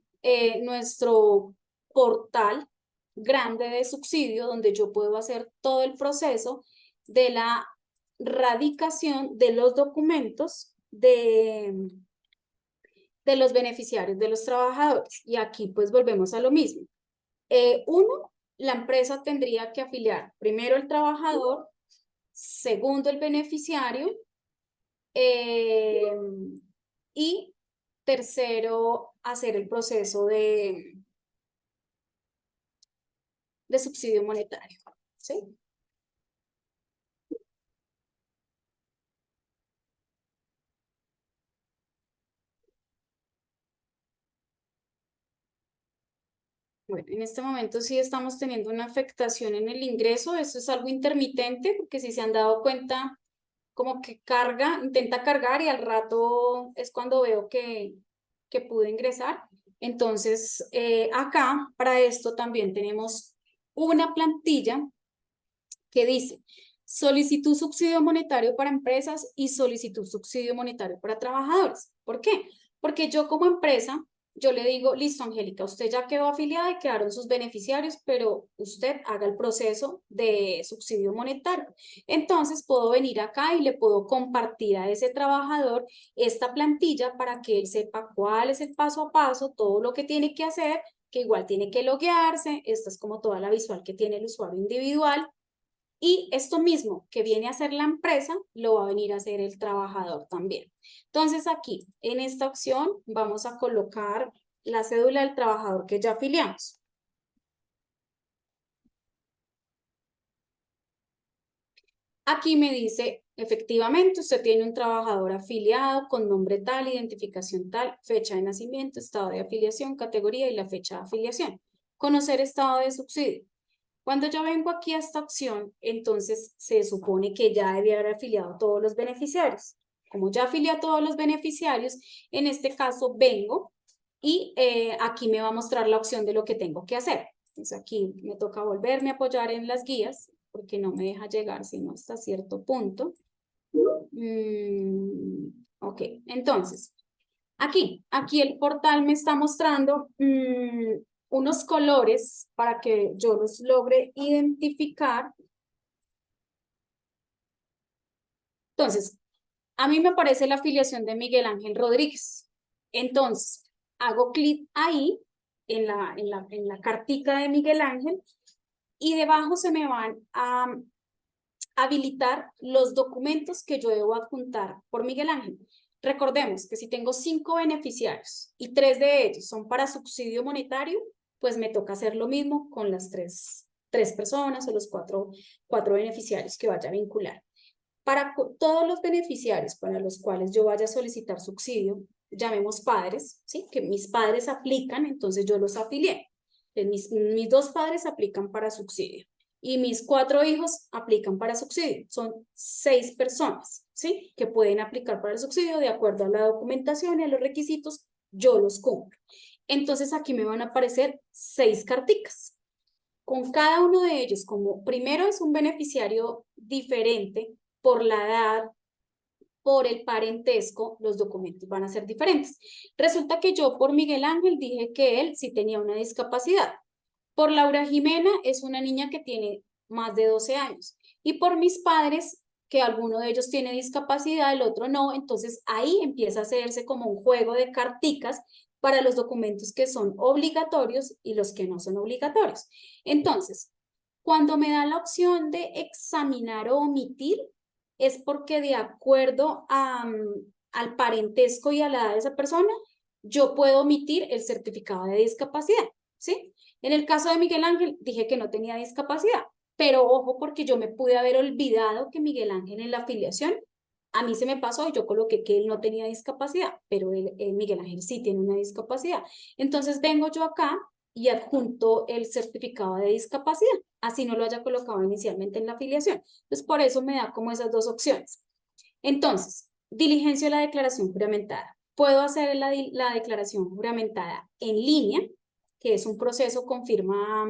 nuestro portal grande de subsidio donde yo puedo hacer todo el proceso de la radicación de los documentos de los beneficiarios, de los trabajadores. Y aquí pues volvemos a lo mismo. Uno, la empresa tendría que afiliar primero el trabajador, segundo el beneficiario y tercero hacer el proceso de subsidio monetario, ¿sí? Bueno, en este momento sí estamos teniendo una afectación en el ingreso, eso es algo intermitente, porque si se han dado cuenta, como que carga, intenta cargar y al rato es cuando veo que pude ingresar. Entonces, acá para esto también tenemos una plantilla que dice solicitud subsidio monetario para empresas y solicitud subsidio monetario para trabajadores. ¿Por qué? Porque yo como empresa, yo le digo, listo, Angélica, usted ya quedó afiliada y quedaron sus beneficiarios, pero usted haga el proceso de subsidio monetario. Entonces puedo venir acá y le puedo compartir a ese trabajador esta plantilla para que él sepa cuál es el paso a paso, todo lo que tiene que hacer, que igual tiene que loguearse. Esta es como toda la visual que tiene el usuario individual. Y esto mismo que viene a hacer la empresa, lo va a venir a hacer el trabajador también. Entonces aquí, en esta opción, vamos a colocar la cédula del trabajador que ya afiliamos. Aquí me dice, efectivamente, usted tiene un trabajador afiliado con nombre tal, identificación tal, fecha de nacimiento, estado de afiliación, categoría y la fecha de afiliación. Conocer estado de subsidio. Cuando yo vengo aquí a esta opción, entonces se supone que ya debía haber afiliado a todos los beneficiarios. Como ya afilié a todos los beneficiarios, en este caso vengo y aquí me va a mostrar la opción de lo que tengo que hacer. Entonces aquí me toca volverme a apoyar en las guías porque no me deja llegar sino hasta cierto punto. Ok, entonces, aquí el portal me está mostrando unos colores para que yo los logre identificar. Entonces, a mí me aparece la afiliación de Miguel Ángel Rodríguez. Entonces, hago clic ahí en la cartica de Miguel Ángel y debajo se me van a habilitar los documentos que yo debo adjuntar por Miguel Ángel. Recordemos que si tengo 5 beneficiarios y 3 de ellos son para subsidio monetario, pues me toca hacer lo mismo con las tres personas o los cuatro beneficiarios que vaya a vincular. Para todos los beneficiarios para los cuales yo vaya a solicitar subsidio, llamemos padres, ¿sí? Que mis padres aplican, entonces yo los afilié. Mis 2 padres aplican para subsidio y mis 4 hijos aplican para subsidio. Son 6 personas, ¿sí? Que pueden aplicar para el subsidio de acuerdo a la documentación y a los requisitos, yo los cumplo. Entonces aquí me van a aparecer 6 carticas. Con cada uno de ellos, como primero es un beneficiario diferente por la edad, por el parentesco, los documentos van a ser diferentes. Resulta que yo por Miguel Ángel dije que él sí tenía una discapacidad. Por Laura Jimena es una niña que tiene más de 12 años. Y por mis padres, que alguno de ellos tiene discapacidad, el otro no. Entonces ahí empieza a hacerse como un juego de carticas para los documentos que son obligatorios y los que no son obligatorios. Entonces, cuando me da la opción de examinar o omitir, es porque de acuerdo al parentesco y a la edad de esa persona, yo puedo omitir el certificado de discapacidad, ¿sí? En el caso de Miguel Ángel, dije que no tenía discapacidad, pero ojo porque yo me pude haber olvidado que Miguel Ángel en la afiliación, a mí se me pasó y yo coloqué que él no tenía discapacidad, pero Miguel Ángel sí tiene una discapacidad. Entonces vengo yo acá y adjunto el certificado de discapacidad, así no lo haya colocado inicialmente en la afiliación. Entonces por eso me da como esas dos opciones. Entonces, diligencia de la declaración juramentada. Puedo hacer la declaración juramentada en línea, que es un proceso con firma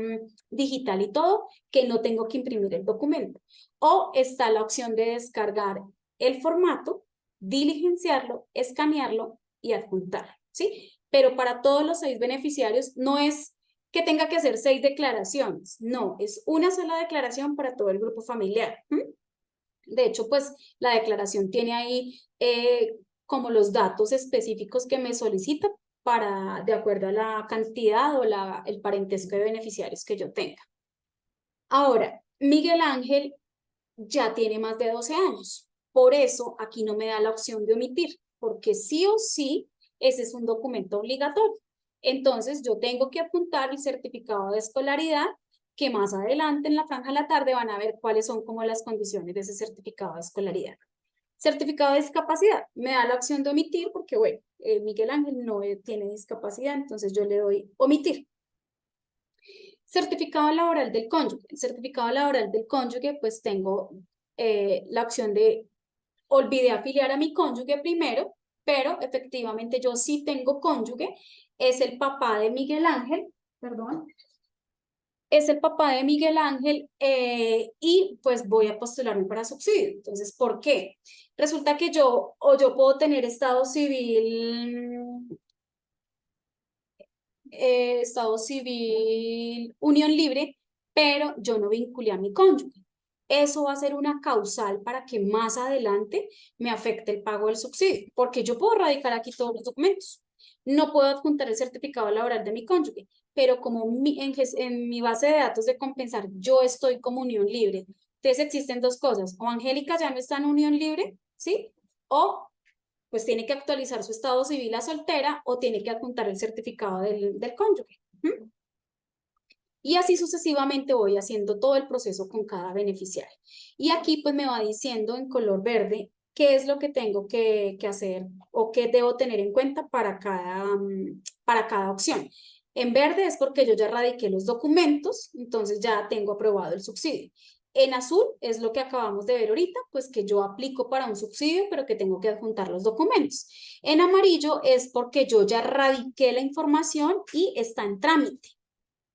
digital y todo, que no tengo que imprimir el documento. O está la opción de descargar el formato, diligenciarlo, escanearlo y adjuntarlo, ¿sí? Pero para todos los 6 beneficiarios no es que tenga que hacer 6 declaraciones, no, es una sola declaración para todo el grupo familiar. De hecho, pues la declaración tiene ahí como los datos específicos que me solicita para, de acuerdo a la cantidad o el parentesco de beneficiarios que yo tenga. Ahora, Miguel Ángel ya tiene más de 12 años. Por eso aquí no me da la opción de omitir, porque sí o sí, ese es un documento obligatorio. Entonces, yo tengo que apuntar el certificado de escolaridad, que más adelante en la franja de la tarde van a ver cuáles son como las condiciones de ese certificado de escolaridad. Certificado de discapacidad, me da la opción de omitir porque, bueno, Miguel Ángel no tiene discapacidad, entonces yo le doy omitir. Certificado laboral del cónyuge. El certificado laboral del cónyuge, pues tengo la opción de olvidé afiliar a mi cónyuge primero, pero efectivamente yo sí tengo cónyuge, es el papá de Miguel Ángel, perdón, es el papá de Miguel Ángel y pues voy a postularme para subsidio. Entonces, ¿por qué? Resulta que yo puedo tener estado civil, unión libre, pero yo no vinculé a mi cónyuge. Eso va a ser una causal para que más adelante me afecte el pago del subsidio, porque yo puedo radicar aquí todos los documentos. No puedo adjuntar el certificado laboral de mi cónyuge, pero como en mi base de datos de compensar, yo estoy como unión libre. Entonces existen dos cosas, o Angélica ya no está en unión libre, ¿sí? O pues tiene que actualizar su estado civil a soltera o tiene que adjuntar el certificado del cónyuge. ¿Mm? Y así sucesivamente voy haciendo todo el proceso con cada beneficiario. Y aquí pues me va diciendo en color verde qué es lo que tengo que hacer o qué debo tener en cuenta para cada opción. En verde es porque yo ya radiqué los documentos, entonces ya tengo aprobado el subsidio. En azul es lo que acabamos de ver ahorita, pues que yo aplico para un subsidio, pero que tengo que adjuntar los documentos. En amarillo es porque yo ya radiqué la información y está en trámite.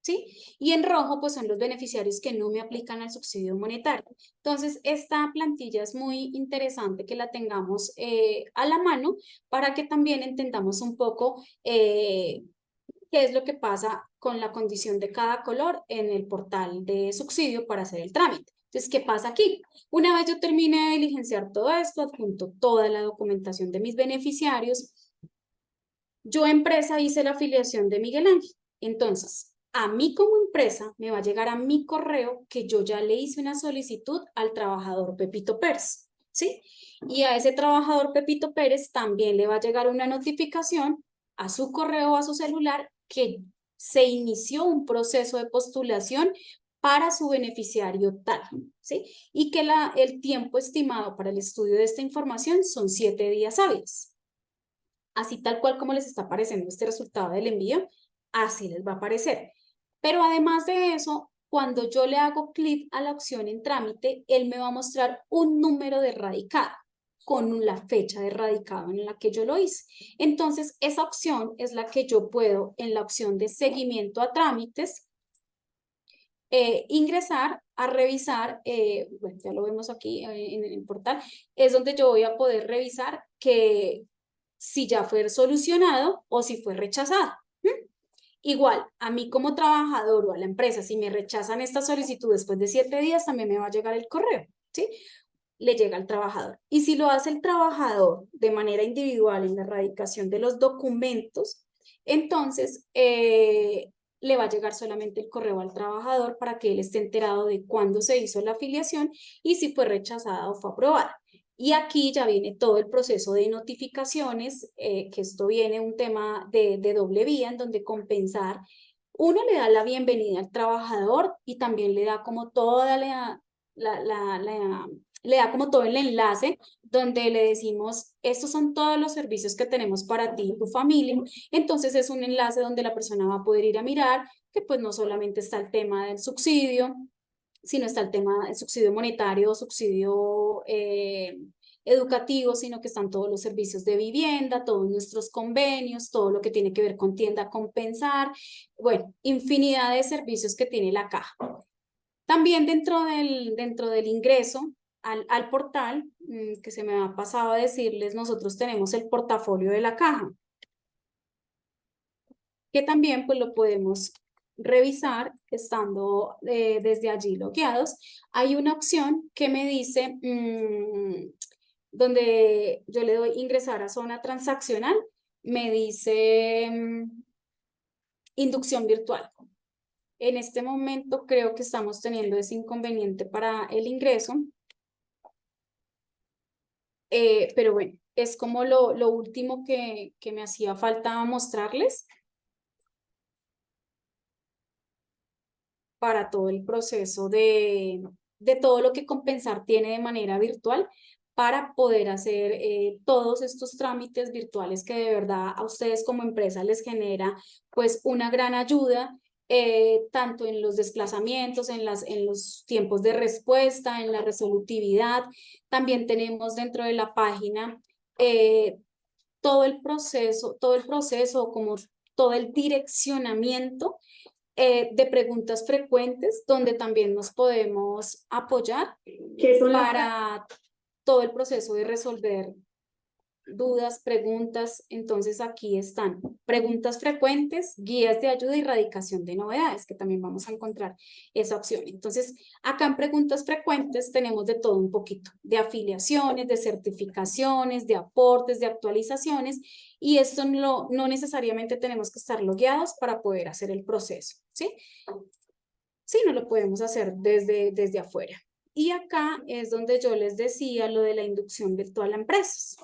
¿Sí? Y en rojo, pues son los beneficiarios que no me aplican al subsidio monetario. Entonces, esta plantilla es muy interesante que la tengamos a la mano para que también entendamos un poco qué es lo que pasa con la condición de cada color en el portal de subsidio para hacer el trámite. Entonces, ¿qué pasa aquí? Una vez yo termine de diligenciar todo esto, adjunto toda la documentación de mis beneficiarios, yo empresa hice la afiliación de Miguel Ángel. Entonces, a mí como empresa me va a llegar a mi correo que yo ya le hice una solicitud al trabajador Pepito Pérez, ¿sí? Y a ese trabajador Pepito Pérez también le va a llegar una notificación a su correo o a su celular que se inició un proceso de postulación para su beneficiario tal, ¿sí? Y que el tiempo estimado para el estudio de esta información son 7 días hábiles. Así tal cual como les está apareciendo este resultado del envío, así les va a aparecer. Pero además de eso, cuando yo le hago clic a la opción en trámite, él me va a mostrar un número de radicado con la fecha de radicado en la que yo lo hice. Entonces, esa opción es la que yo puedo en la opción de seguimiento a trámites, ingresar a revisar, bueno, ya lo vemos aquí en el portal, es donde yo voy a poder revisar que si ya fue solucionado o si fue rechazado. Igual, a mí como trabajador o a la empresa, si me rechazan esta solicitud después de 7 días, también me va a llegar el correo, ¿sí? Le llega al trabajador. Y si lo hace el trabajador de manera individual en la erradicación de los documentos, entonces le va a llegar solamente el correo al trabajador para que él esté enterado de cuándo se hizo la afiliación y si fue rechazada o fue aprobada. Y aquí ya viene todo el proceso de notificaciones, que esto viene un tema de doble vía, en donde compensar, uno le da la bienvenida al trabajador y también le da como toda le da como todo el enlace donde le decimos, estos son todos los servicios que tenemos para ti y tu familia. Entonces es un enlace donde la persona va a poder ir a mirar que pues no solamente está el tema del subsidio, sino está el tema del subsidio monetario, subsidio educativo, sino que están todos los servicios de vivienda, todos nuestros convenios, todo lo que tiene que ver con tienda a compensar, bueno, infinidad de servicios que tiene la caja. También dentro del ingreso al portal, que se me ha pasado a decirles, nosotros tenemos el portafolio de la caja, que también pues lo podemos revisar estando desde allí logueados. Hay una opción que me dice, donde yo le doy ingresar a zona transaccional, me dice inducción virtual. En este momento creo que estamos teniendo ese inconveniente para el ingreso, pero bueno, es como lo último que me hacía falta mostrarles para todo el proceso de todo lo que compensar tiene de manera virtual para poder hacer todos estos trámites virtuales que de verdad a ustedes como empresa les genera pues una gran ayuda, tanto en los desplazamientos, en los tiempos de respuesta, en la resolutividad. También tenemos dentro de la página todo el proceso como todo el direccionamiento de preguntas frecuentes, donde también nos podemos apoyar para todo el proceso de resolver dudas, preguntas. Entonces aquí están preguntas frecuentes, guías de ayuda y erradicación de novedades, que también vamos a encontrar esa opción. Entonces acá en preguntas frecuentes tenemos de todo un poquito, de afiliaciones, de certificaciones, de aportes, de actualizaciones, y esto no necesariamente tenemos que estar logueados para poder hacer el proceso, ¿sí? Sí, no lo podemos hacer desde afuera. Y acá es donde yo les decía lo de la inducción virtual a empresas.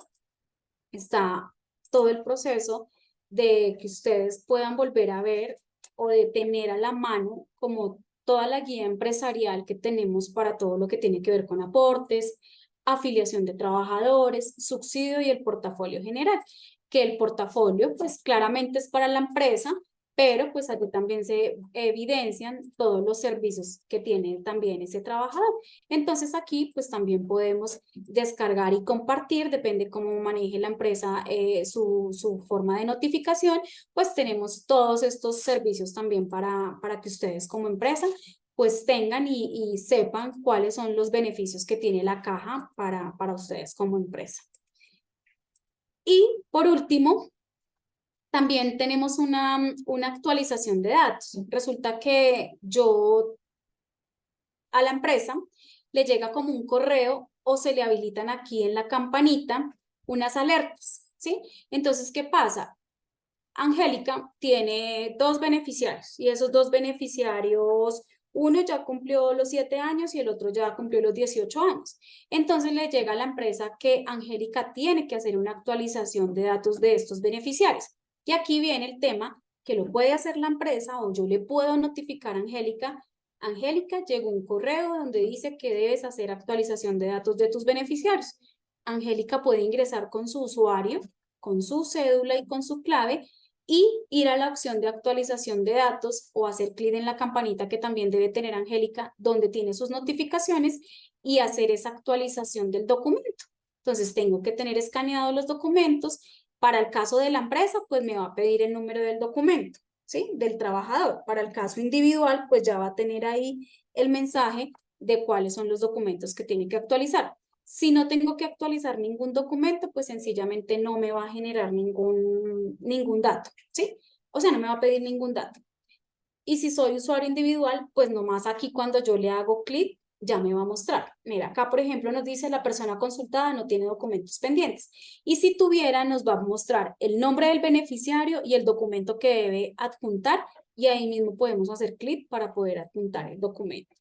Está todo el proceso de que ustedes puedan volver a ver o de tener a la mano como toda la guía empresarial que tenemos para todo lo que tiene que ver con aportes, afiliación de trabajadores, subsidio y el portafolio general, que el portafolio pues claramente es para la empresa, pero pues aquí también se evidencian todos los servicios que tiene también ese trabajador. Entonces aquí pues también podemos descargar y compartir, depende cómo maneje la empresa su forma de notificación, pues tenemos todos estos servicios también para que ustedes como empresa pues tengan y sepan cuáles son los beneficios que tiene la caja para ustedes como empresa. Y por último, también tenemos una actualización de datos. Resulta que yo a la empresa le llega como un correo o se le habilitan aquí en la campanita unas alertas, ¿sí? Entonces, ¿qué pasa? Angélica tiene 2 beneficiarios y esos 2 beneficiarios, uno ya cumplió los 7 años y el otro ya cumplió los 18 años. Entonces le llega a la empresa que Angélica tiene que hacer una actualización de datos de estos beneficiarios. Y aquí viene el tema que lo puede hacer la empresa o yo le puedo notificar a Angélica. Angélica, llegó un correo donde dice que debes hacer actualización de datos de tus beneficiarios. Angélica puede ingresar con su usuario, con su cédula y con su clave y ir a la opción de actualización de datos o hacer clic en la campanita que también debe tener Angélica, donde tiene sus notificaciones y hacer esa actualización del documento. Entonces tengo que tener escaneados los documentos. Para el caso de la empresa, pues me va a pedir el número del documento, ¿sí? Del trabajador. Para el caso individual, pues ya va a tener ahí el mensaje de cuáles son los documentos que tiene que actualizar. Si no tengo que actualizar ningún documento, pues sencillamente no me va a generar ningún dato, ¿sí? O sea, no me va a pedir ningún dato. Y si soy usuario individual, pues nomás aquí cuando yo le hago clic, ya me va a mostrar. Mira, acá por ejemplo nos dice la persona consultada no tiene documentos pendientes. Y si tuviera, nos va a mostrar el nombre del beneficiario y el documento que debe adjuntar. Y ahí mismo podemos hacer clic para poder adjuntar el documento.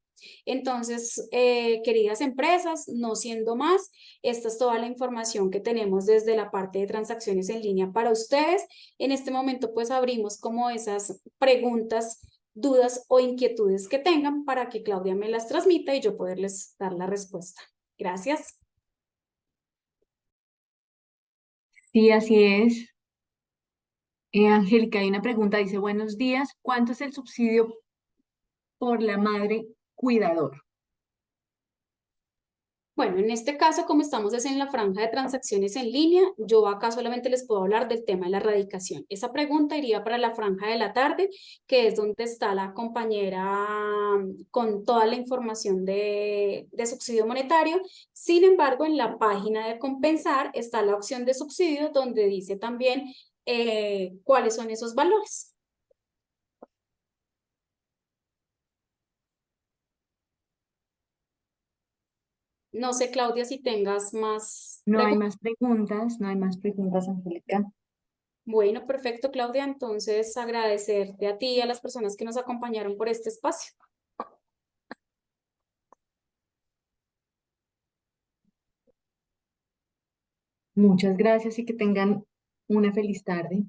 Entonces, queridas empresas, no siendo más, esta es toda la información que tenemos desde la parte de transacciones en línea para ustedes. En este momento, pues abrimos como esas preguntas, dudas o inquietudes que tengan para que Claudia me las transmita y yo poderles dar la respuesta. Gracias. Sí, así es. Angélica, hay una pregunta, dice, buenos días, ¿cuánto es el subsidio por la madre cuidador? Bueno, en este caso, como estamos en la franja de transacciones en línea, yo acá solamente les puedo hablar del tema de la erradicación. Esa pregunta iría para la franja de la tarde, que es donde está la compañera con toda la información de subsidio monetario. Sin embargo, en la página de compensar está la opción de subsidio, donde dice también cuáles son esos valores. No sé, Claudia, si tengas más No hay preguntas. más preguntas, no hay más preguntas, Angélica. Bueno, perfecto, Claudia. Entonces, agradecerte a ti y a las personas que nos acompañaron por este espacio. Muchas gracias y que tengan una feliz tarde.